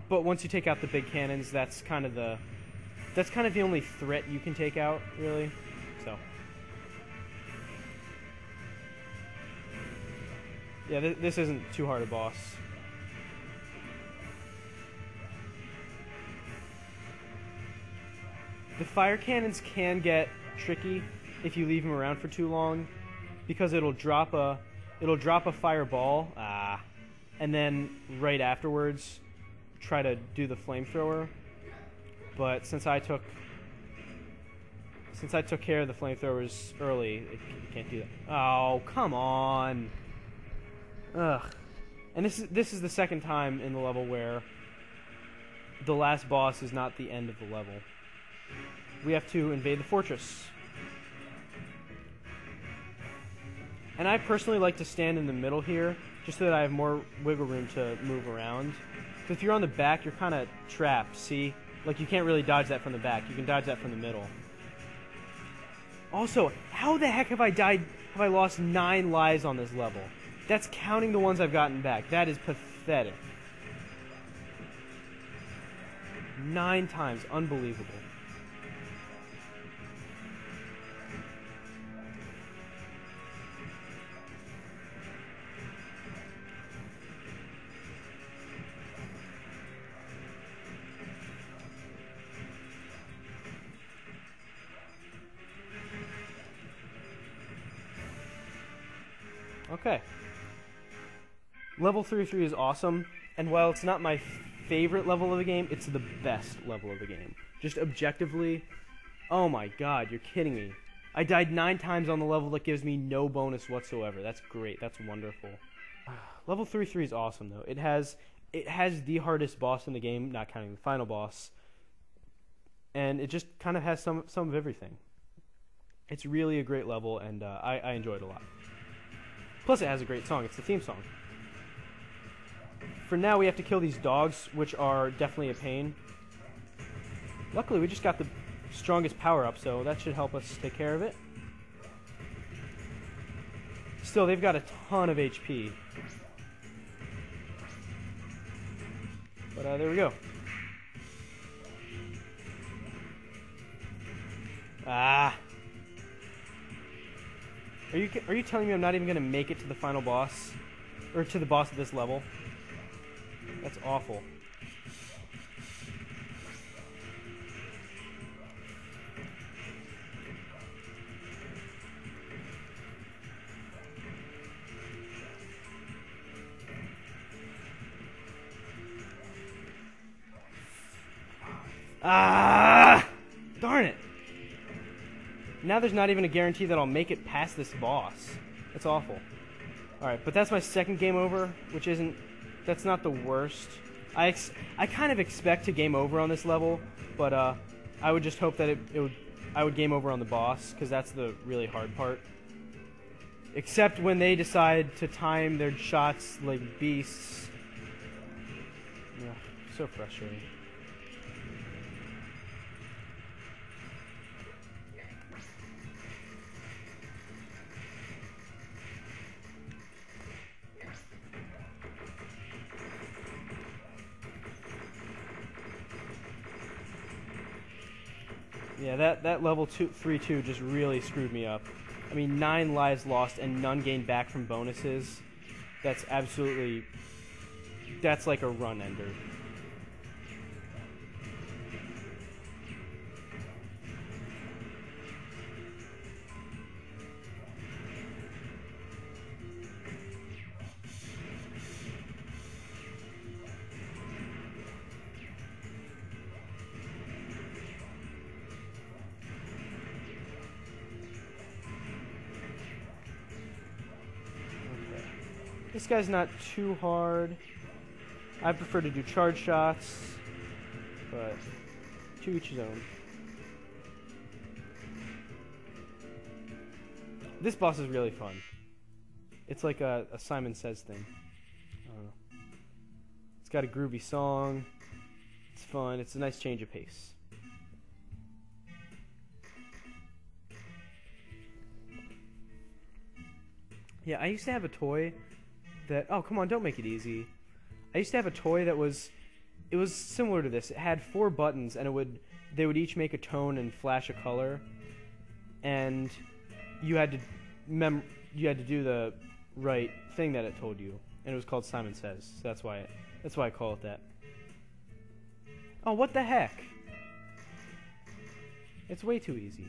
But once you take out the big cannons, that's kind of the only threat you can take out, really. So... Yeah, this isn't too hard a boss. The fire cannons can get tricky if you leave them around for too long, because it'll drop a fireball, and then right afterwards try to do the flamethrower. But since I took care of the flamethrowers early, it can't do that. Oh, come on! Ugh. And this is the second time in the level where the last boss is not the end of the level. We have to invade the fortress. And I personally like to stand in the middle here, just so that I have more wiggle room to move around. Because if you're on the back, you're kind of trapped, see? Like, you can't really dodge that from the back. You can dodge that from the middle. Also, how the heck have I lost 9 lives on this level? That's counting the ones I've gotten back. That is pathetic. 9 times. Unbelievable. Okay. Level 33 is awesome, and while it's not my favorite level of the game, it's the best level of the game. Just objectively, oh my god, you're kidding me. I died 9 times on the level that gives me no bonus whatsoever. That's great. That's wonderful. Level 33 is awesome, though. It has the hardest boss in the game, not counting the final boss, and it just kind of has some of everything. It's really a great level, and I enjoy it a lot. Plus, it has a great song. It's the theme song. For now, we have to kill these dogs, which are definitely a pain. Luckily, we just got the strongest power-up, so that should help us take care of it. Still, they've got a ton of HP. But there we go. Ah! Are you telling me I'm not even going to make it to the final boss? Or to the boss of this level? That's awful. Ah! Darn it! Now there's not even a guarantee that I'll make it past this boss. That's awful. Alright, but that's my second game over, which isn't... That's not the worst. I kind of expect to game over on this level, but I would just hope that I would game over on the boss, because that's the really hard part. Except when they decide to time their shots like beasts. Yeah, so frustrating. Yeah, that level 3-2 just really screwed me up. I mean, 9 lives lost and none gained back from bonuses. That's absolutely... That's like a run ender. This guy's not too hard. I prefer to do charge shots, but to each his own. This boss is really fun. It's like a Simon Says thing. I don't know. It's got a groovy song. It's fun. It's a nice change of pace. Yeah, I used to have a toy that... Oh, come on, don't make it easy. I used to have a toy that was... It was similar to this. It had 4 buttons, and they would each make a tone and flash a color. And you had to do the right thing that it told you. And it was called Simon Says. So that's why I call it that. Oh, what the heck? It's way too easy.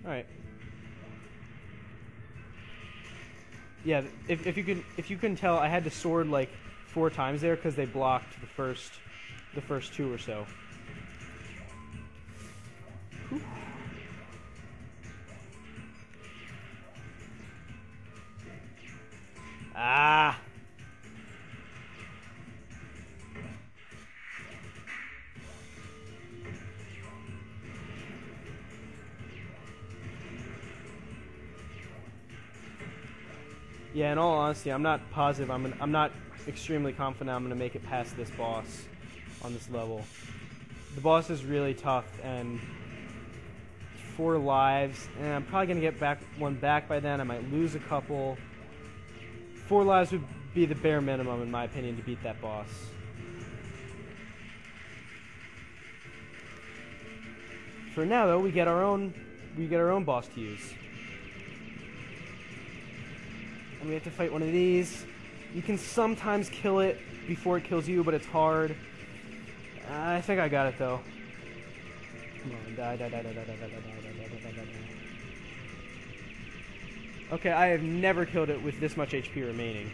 Alright. Yeah, if you can tell, I had to sword like 4 times there because they blocked the first 2 or so. Whew. Ah. Yeah, in all honesty, I'm not positive. I'm not extremely confident I'm gonna make it past this boss on this level. The boss is really tough, and 4 lives, and I'm probably gonna get one back by then. I might lose a couple. 4 lives would be the bare minimum, in my opinion, to beat that boss. For now, though, we get our own boss to use. And we have to fight one of these. You can sometimes kill it before it kills you, but it's hard. I think I got it, though. Come on, die, die, die, die, die, die, die, die, die, die, die. Okay, I have never killed it with this much HP remaining.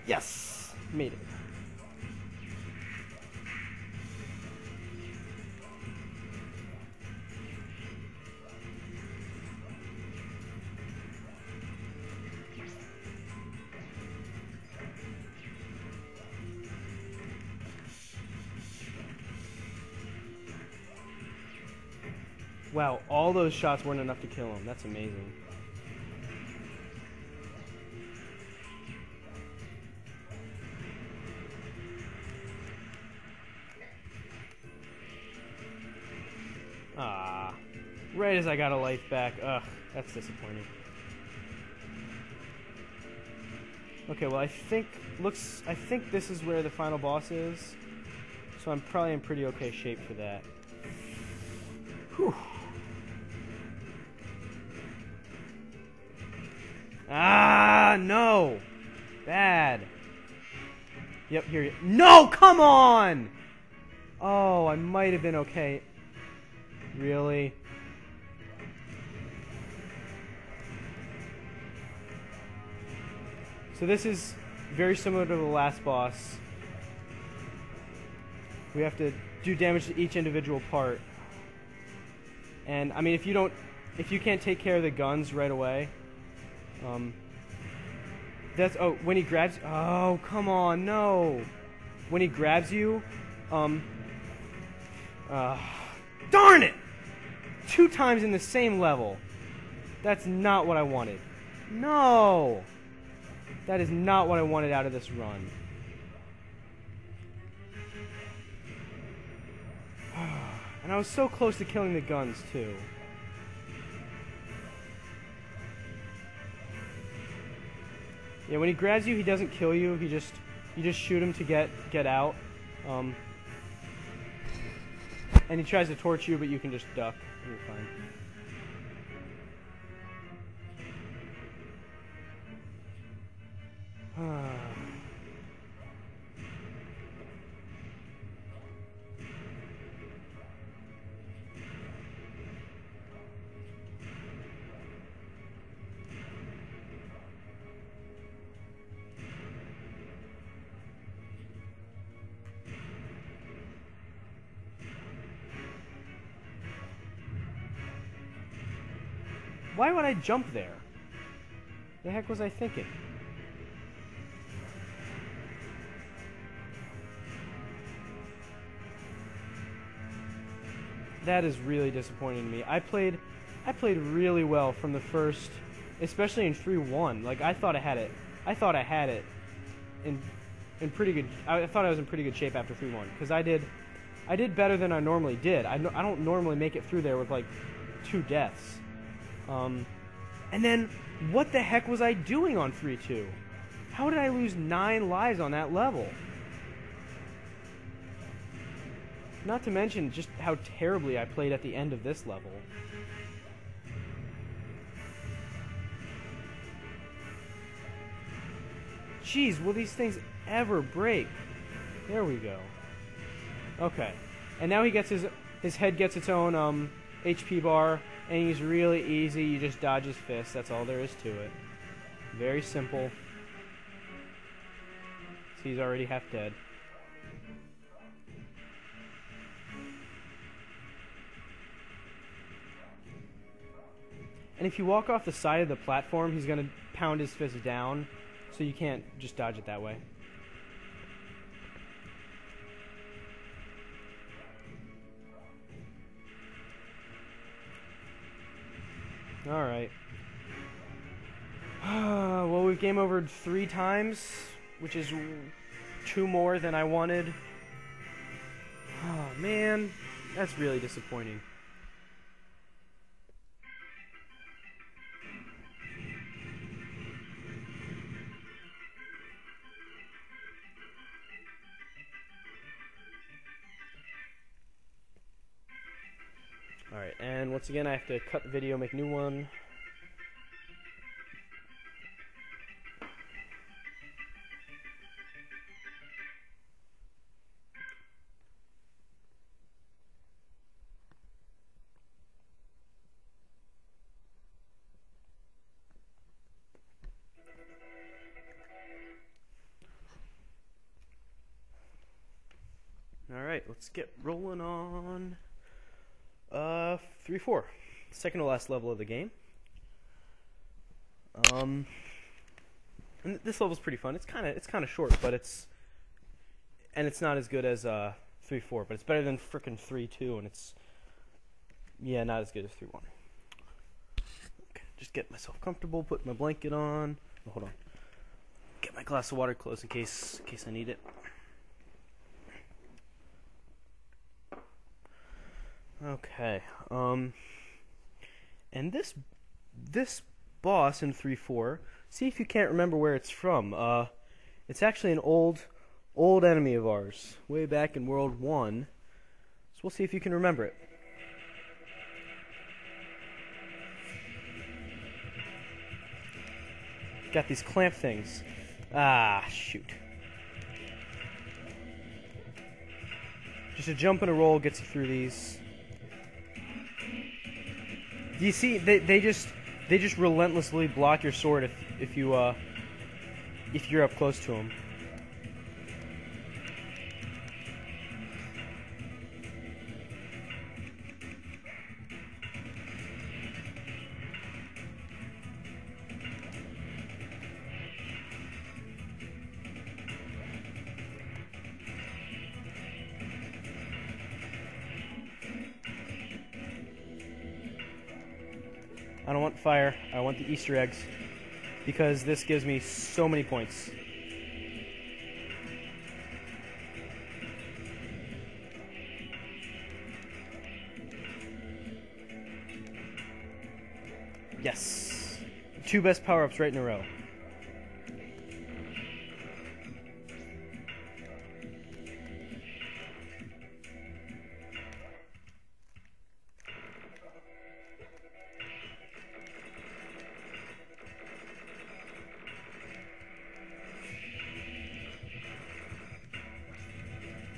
Yes! Made it. Wow, all those shots weren't enough to kill him. That's amazing. Ah, right as I got a life back. Ugh, that's disappointing. Okay, well I think this is where the final boss is, so I'm probably in pretty okay shape for that. Whew. Ah, no! Bad. Yep, here. No, come on! Oh, I might have been okay. Really? So this is very similar to the last boss. We have to do damage to each individual part. And I mean, if you can't take care of the guns right away, when he grabs, oh, come on, no. When he grabs you, darn it! 2 times in the same level. That's not what I wanted. No! That is not what I wanted out of this run. And I was so close to killing the guns, too. Yeah, when he grabs you, he doesn't kill you. You just shoot him to get out. And he tries to torch you, but you can just duck. You're fine. Why would I jump there? The heck was I thinking? That is really disappointing to me. I played really well from the first, especially in 3-1. Like, I thought I had it I thought I had it in pretty good. I thought I was in pretty good shape after 3-1 because I did better than I normally did. I don't normally make it through there with like 2 deaths. And then what the heck was I doing on 3-2? How did I lose 9 lives on that level? Not to mention just how terribly I played at the end of this level. Jeez, will these things ever break? There we go. Okay. And now he gets his head gets its own HP bar, and he's really easy. You just dodge his fist. That's all there is to it. Very simple. So he's already half dead. And if you walk off the side of the platform, he's going to pound his fist down, so you can't just dodge it that way. Alright. Well, we've game overed 3 times, which is 2 more than I wanted. Oh, man. That's really disappointing. Alright, and once again I have to cut the video, make a new one. Alright, let's get rolling on 3-4. Second to last level of the game. And this level's pretty fun. It's kinda short, but it's not as good as 3-4, but it's better than frickin' 3-2, and it's not as good as 3-1. Okay, just get myself comfortable, put my blanket on. Oh, hold on. Get my glass of water close in case I need it. Okay, and this boss in 3-4, see if you can't remember where it's from. It's actually an old enemy of ours, way back in World 1, so we'll see if you can remember it. Got these clamp things. Ah, shoot. Just a jump and a roll gets you through these. Do you see? They just relentlessly block your sword if you're up close to them. I don't want fire. I want the Easter eggs, because this gives me so many points. Yes! 2 best power-ups right in a row.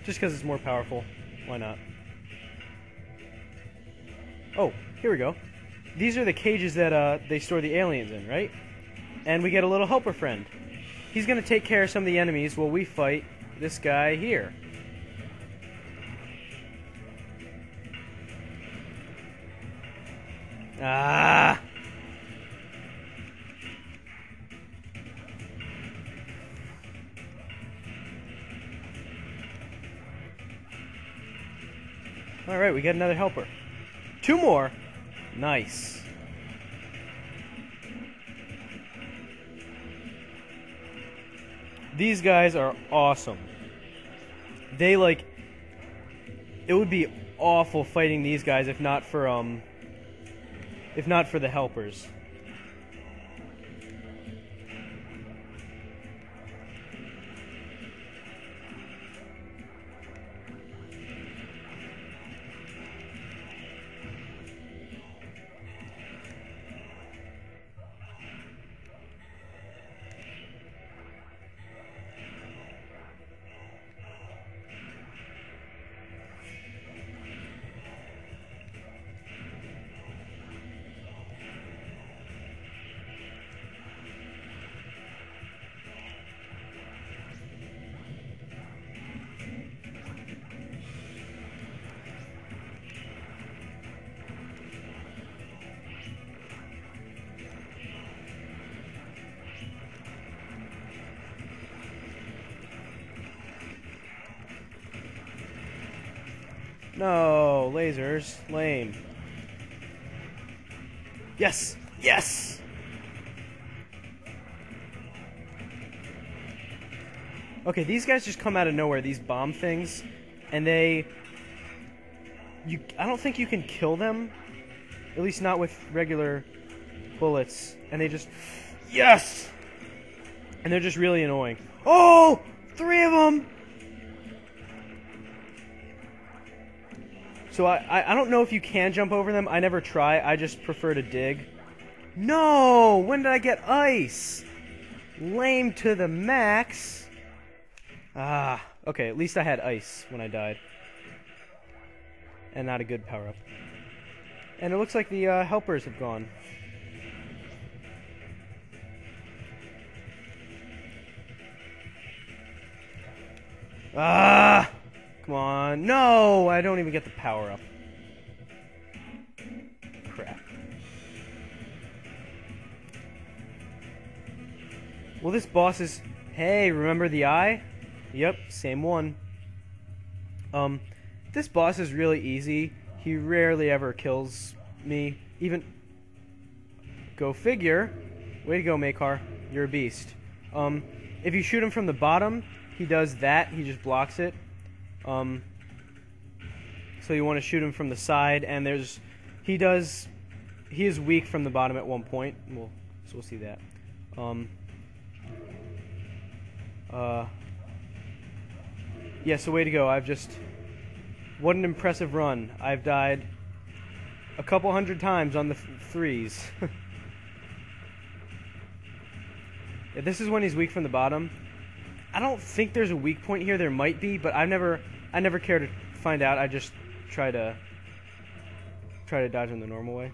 Just because it's more powerful. Why not? Oh, here we go. These are the cages that they store the aliens in, right? And we get a little helper friend. He's going to take care of some of the enemies while we fight this guy here. Ah! Alright, we get another helper. 2 more. Nice. These guys are awesome. They like. It would be awful fighting these guys if not for the helpers. No, lasers. Lame. Yes! Yes! Okay, these guys just come out of nowhere, these bomb things, and I don't think you can kill them, at least not with regular bullets, and they just, yes! And they're just really annoying. Oh! 3 of them! So I don't know if you can jump over them. I never try. I just prefer to dig. No! When did I get ice? Lame to the max. Ah, okay. At least I had ice when I died. And not a good power-up. And it looks like the helpers have gone. Ah! Come on. No! I don't even get the power up. Crap. Well, this boss is... Hey, remember the eye? Yep, same one. This boss is really easy. He rarely ever kills me. Even... Go figure. Way to go, Makar. You're a beast. If you shoot him from the bottom, he does that. He just blocks it. So you want to shoot him from the side, and he is weak from the bottom at one point. So we'll see that. Yeah, so way to go. What an impressive run. I've died a couple hundred times on the threes. Yeah, this is when he's weak from the bottom. I don't think there's a weak point here. There might be, but I never care to find out. I just try to dodge in the normal way.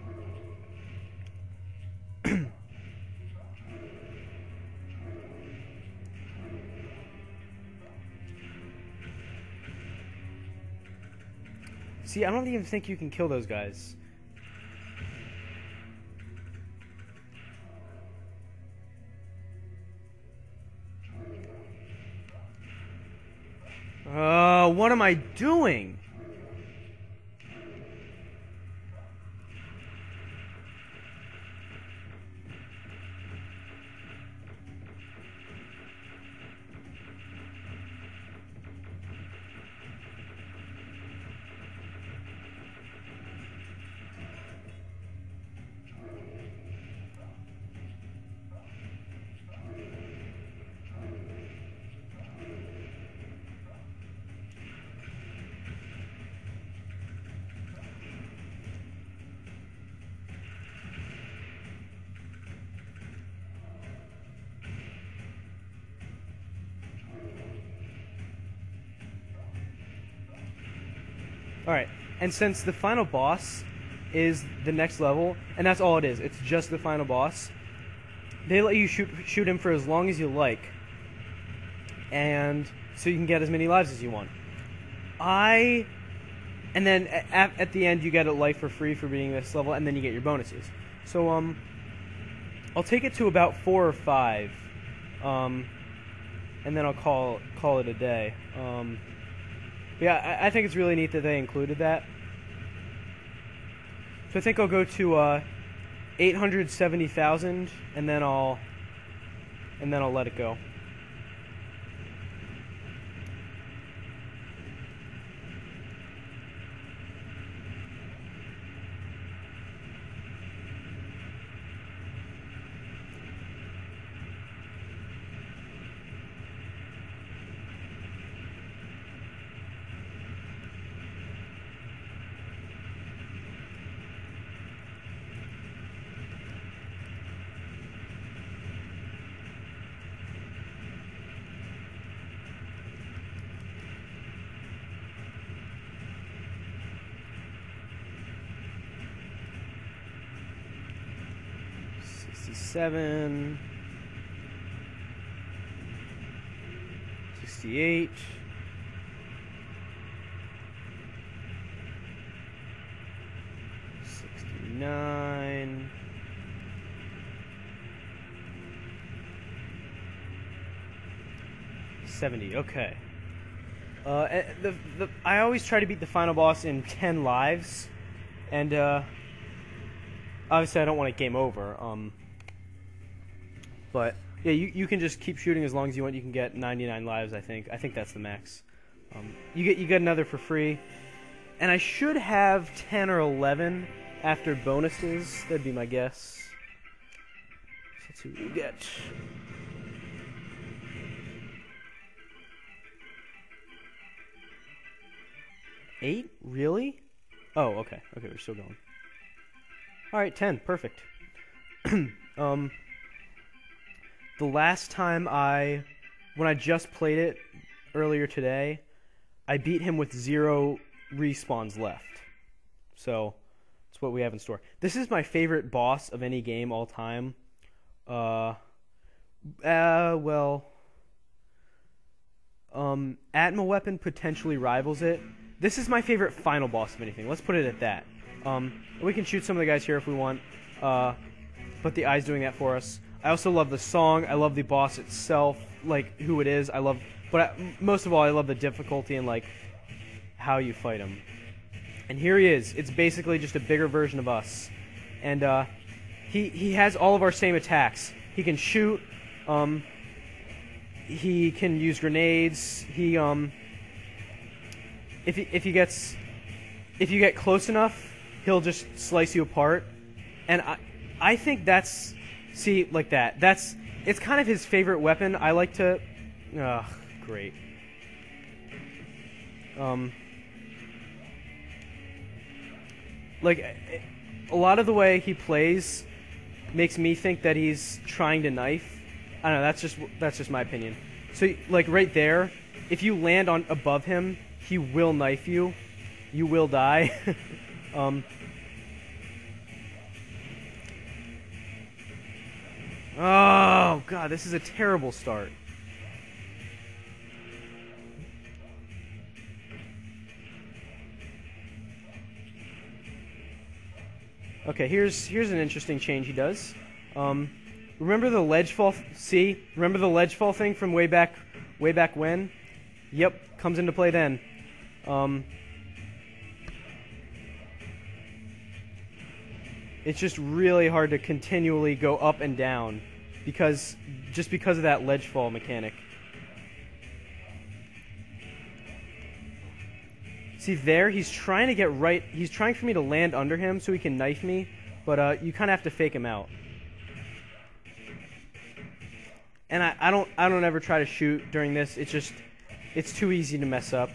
See, I don't even think you can kill those guys. What am I doing? Alright, and since the final boss is the next level, and that's all it is, it's just the final boss, they let you shoot him for as long as you like, and so you can get as many lives as you want. And then at the end you get a life for free for beating this level, and then you get your bonuses. So, I'll take it to about 4 or 5, and then I'll call it a day. Yeah, I think it's really neat that they included that. So I think I'll go to 870,000, and then I'll let it go. 67, 68, 69, 70. Okay. I always try to beat the final boss in 10 lives, and obviously I don't want to game over. But yeah, you can just keep shooting as long as you want. You can get 99 lives. I think that's the max. You get another for free, and I should have 10 or 11 after bonuses. That'd be my guess. So let's see what we get. 8? Really? Oh, okay. Okay, we're still going. Alright, 10. Perfect. The last time when I just played it earlier today, I beat him with 0 respawns left. So, that's what we have in store. This is my favorite boss of any game all time. Atma Weapon potentially rivals it. This is my favorite final boss of anything. Let's put it at that. We can shoot some of the guys here if we want, but the eye's doing that for us. I also love the song. I love the boss itself, like who it is. Most of all, I love the difficulty and like how you fight him. And here he is. It's basically just a bigger version of us, and he has all of our same attacks. He can shoot. He can use grenades. If you get close enough, he'll just slice you apart. And I think that's like that. It's kind of his favorite weapon. I like to great. Like a lot of the way he plays makes me think that he's trying to knife. I don't know, that's just my opinion. So like right there, if you land on above him, he will knife you. You will die. Oh god, this is a terrible start. Okay, here's an interesting change he does. Remember the ledge fall? Remember the ledge fall thing from way back when? Yep, comes into play then. It's just really hard to continually go up and down because of that ledge fall mechanic. See there, he's trying to get right. He's trying for me to land under him so he can knife me, but you kind of have to fake him out. And I don't ever try to shoot during this. It's too easy to mess up.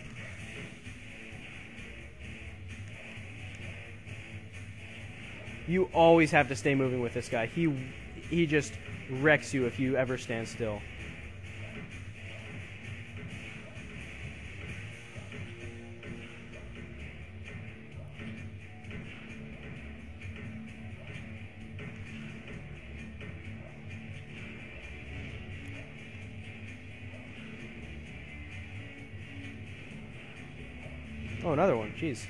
You always have to stay moving with this guy. He just wrecks you if you ever stand still. Oh, another one. Jeez.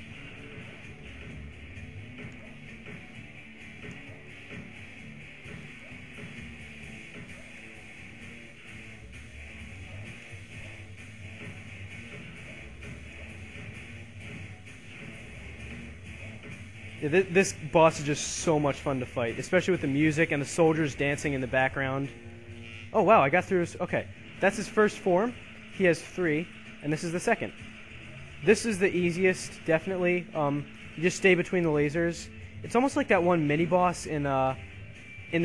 Yeah, this boss is just so much fun to fight, especially with the music and the soldiers dancing in the background. Oh wow, I got through his... Okay, that's his first form. He has 3, and this is the second. This is the easiest, definitely. You just stay between the lasers. It's almost like that one mini-boss in the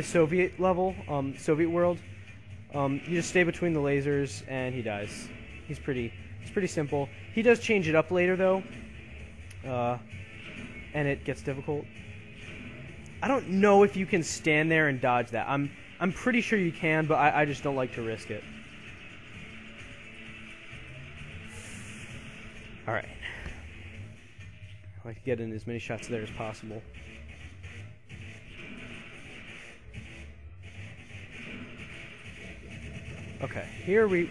Soviet level, Soviet world. You just stay between the lasers, and he dies. It's pretty simple. He does change it up later, though. And it gets difficult. I don't know if you can stand there and dodge that. I'm pretty sure you can, but I just don't like to risk it. Alright. I like to get in as many shots there as possible. Okay, here you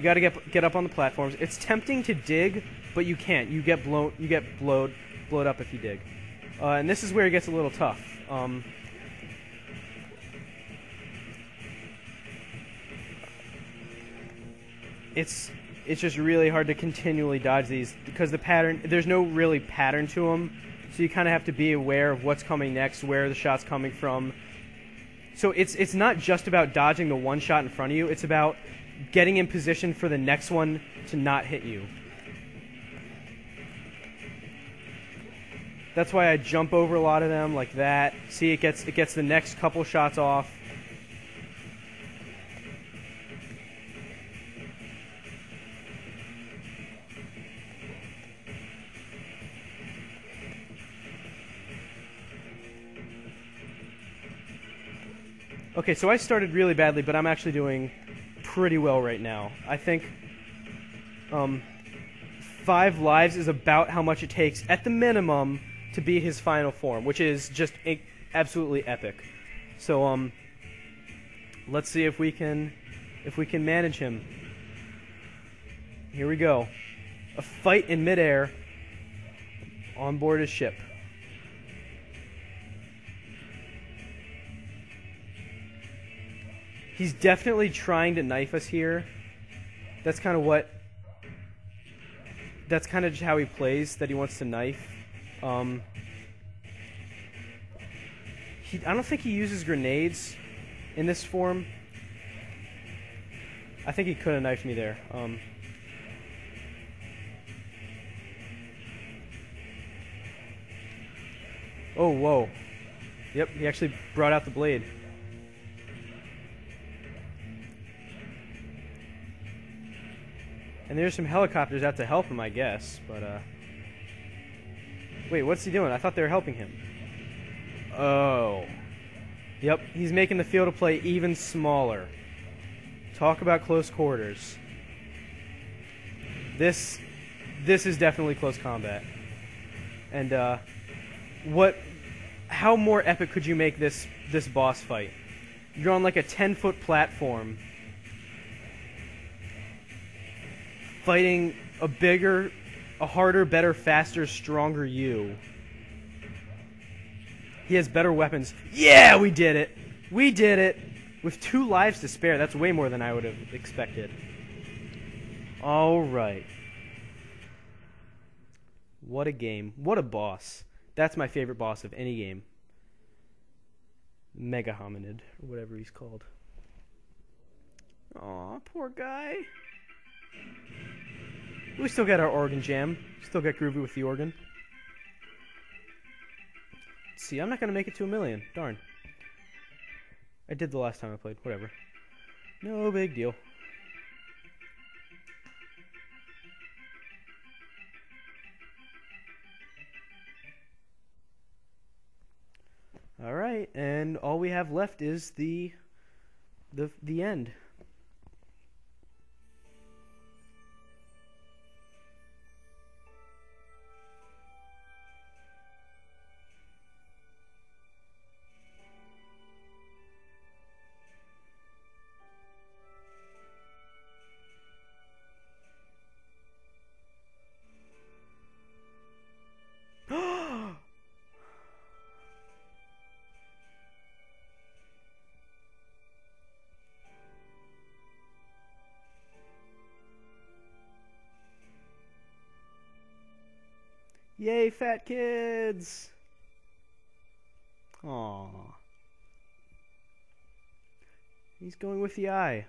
gotta get up on the platforms. It's tempting to dig, but you can't. You get blowed up if you dig. And this is where it gets a little tough. It's just really hard to continually dodge these because there's no really pattern to them. So you kind of have to be aware of what's coming next, where the shot's coming from. So it's not just about dodging the one shot in front of you. It's about getting in position for the next one to not hit you. That's why I jump over a lot of them like that. See, it gets the next couple shots off. Okay, so I started really badly, but I'm actually doing pretty well right now. I think 5 lives is about how much it takes, at the minimum, to be his final form, which is just absolutely epic. So let's see if we can manage him. Here we go. A fight in midair on board his ship. He's definitely trying to knife us here. That's kind of just how he plays, that he wants to knife. I don't think he uses grenades in this form. I think he could have knifed me there. Oh, whoa. Yep, he actually brought out the blade. And there's some helicopters out to help him, I guess, but, wait, what's he doing? I thought they were helping him. Oh. Yep, he's making the field of play even smaller. Talk about close quarters. This is definitely close combat. And, how more epic could you make this boss fight? You're on like a 10-foot platform, fighting a bigger, a harder, better, faster, stronger you. He has better weapons. Yeah, we did it! We did it! With 2 lives to spare, that's way more than I would have expected. Alright. What a game. What a boss. That's my favorite boss of any game. Mega Hominid, or whatever he's called. Aw, poor guy. We still got our organ jam. Still got groovy with the organ. Let's see, I'm not going to make it to 1 million. Darn. I did the last time I played. Whatever. No big deal. Alright, and all we have left is the end. Yay, fat kids! Aww. He's going with the eye.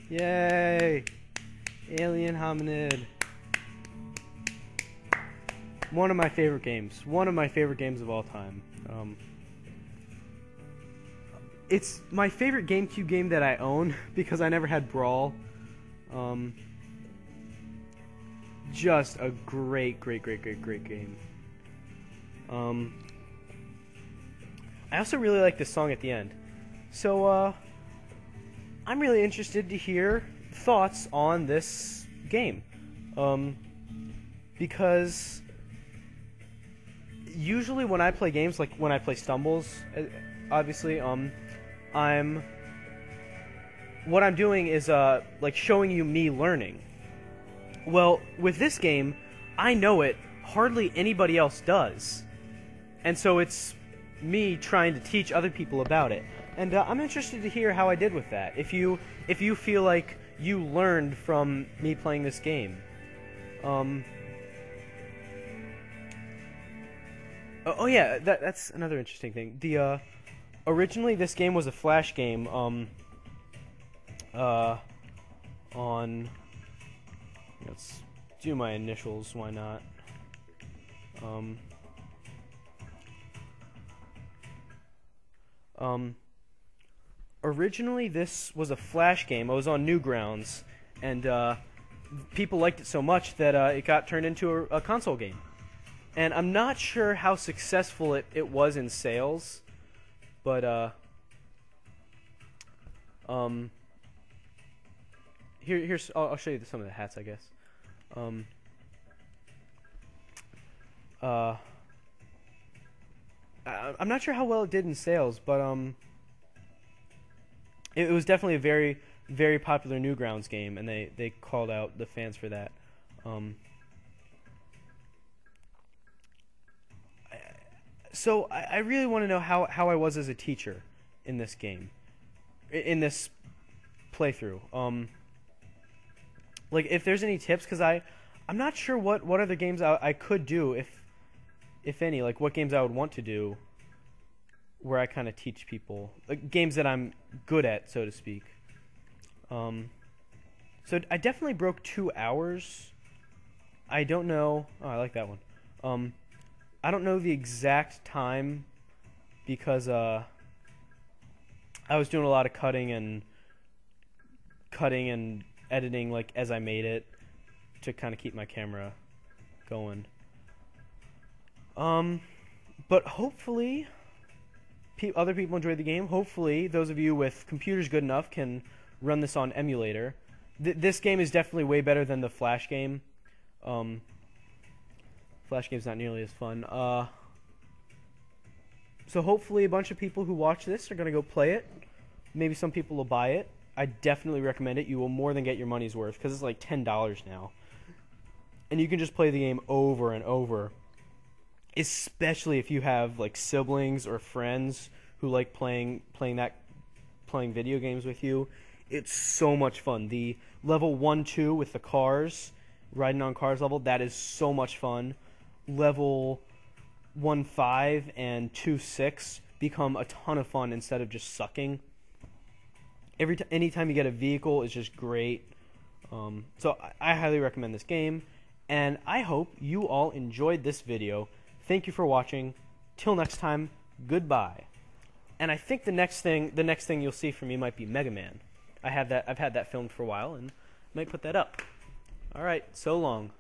Yay! Alien Hominid. One of my favorite games. One of my favorite games of all time. It's my favorite GameCube game that I own because I never had Brawl. Just a great game. I also really like this song at the end. So, I'm really interested to hear thoughts on this game. Because usually when I play games, like when I play Stumbles, obviously, what I'm doing is, like showing you me learning. Well, with this game, I know it, hardly anybody else does. And so it's me trying to teach other people about it. And I'm interested to hear how I did with that. If you feel like you learned from me playing this game. Oh yeah, that's another interesting thing. Originally this game was a Flash game. Let's do my initials. Why not? Originally this was a Flash game. It was on Newgrounds, and people liked it so much that it got turned into a console game. And I'm not sure how successful it was in sales, but here's I'll show you some of the hats, I guess. I'm not sure how well it did in sales, but it was definitely a very, very popular Newgrounds game, and they called out the fans for that. So I really want to know how I was as a teacher in this game, in this playthrough. Like if there's any tips, because I'm not sure what other games I could do, if any, like what games I would want to do where I kind of teach people, like games that I'm good at, so to speak. So I definitely broke 2 hours. I don't know. Oh, I like that one. I don't know the exact time because I was doing a lot of cutting and editing, like as I made it, to kind of keep my camera going. But hopefully other people enjoyed the game. Hopefully those of you with computers good enough can run this on emulator. This game is definitely way better than the Flash game. Flash game's not nearly as fun. So hopefully a bunch of people who watch this are going to go play it. Maybe some people will buy it. I definitely recommend it. You will more than get your money's worth, because it's like $10 now. And you can just play the game over and over. Especially if you have like siblings or friends who like playing video games with you. It's so much fun. The level 1-2 with the cars, riding on cars level, that is so much fun. Level 1-5 and 2-6 become a ton of fun instead of just sucking. Anytime you get a vehicle, it's just great. So I highly recommend this game, and I hope you all enjoyed this video. Thank you for watching. Till next time, goodbye. And I think the next thing you'll see from me might be Mega Man. I've had that filmed for a while, and might put that up. All right, so long.